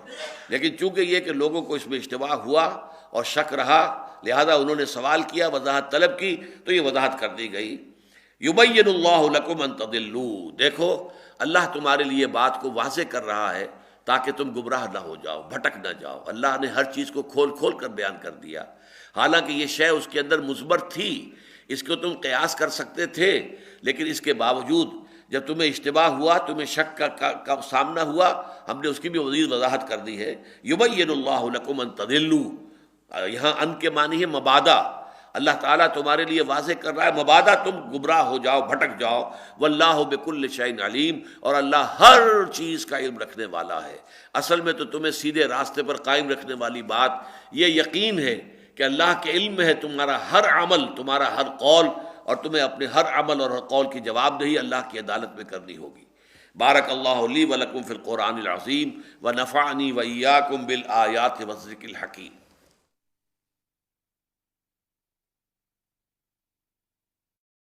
لیکن چونکہ یہ کہ لوگوں کو اس میں اشتباہ ہوا اور شک رہا، لہذا انہوں نے سوال کیا، وضاحت طلب کی، تو یہ وضاحت کر دی گئی۔ یبین اللہ لکم ان تضلوا، دیکھو اللہ تمہارے لیے بات کو واضح کر رہا ہے تاکہ تم گمراہ نہ ہو جاؤ، بھٹک نہ جاؤ۔ اللہ نے ہر چیز کو کھول کھول کر بیان کر دیا، حالانکہ یہ شے اس کے اندر مثبت تھی، اس کو تم قیاس کر سکتے تھے، لیکن اس کے باوجود جب تمہیں اشتباہ ہوا، تمہیں شک کا سامنا ہوا، ہم نے اس کی بھی مزید وضاحت کر دی ہے۔ یبین اللہ لکم ان تضلوا، یہاں ان کے معنی ہے مبادا، اللہ تعالیٰ تمہارے لیے واضح کر رہا ہے مبادا تم گمراہ ہو جاؤ، بھٹک جاؤ۔ واللہ بکل شیء علیم، اور اللہ ہر چیز کا علم رکھنے والا ہے۔ اصل میں تو تمہیں سیدھے راستے پر قائم رکھنے والی بات یہ یقین ہے کہ اللہ کے علم میں ہے تمہارا ہر عمل، تمہارا ہر قول، اور تمہیں اپنے ہر عمل اور ہر قول کی جواب دہی اللہ کی عدالت میں کرنی ہوگی۔ بارک اللہ لی ولکم فی القرآن العظیم ونفعنی وإیاکم بالآیات والذکر الحکیم۔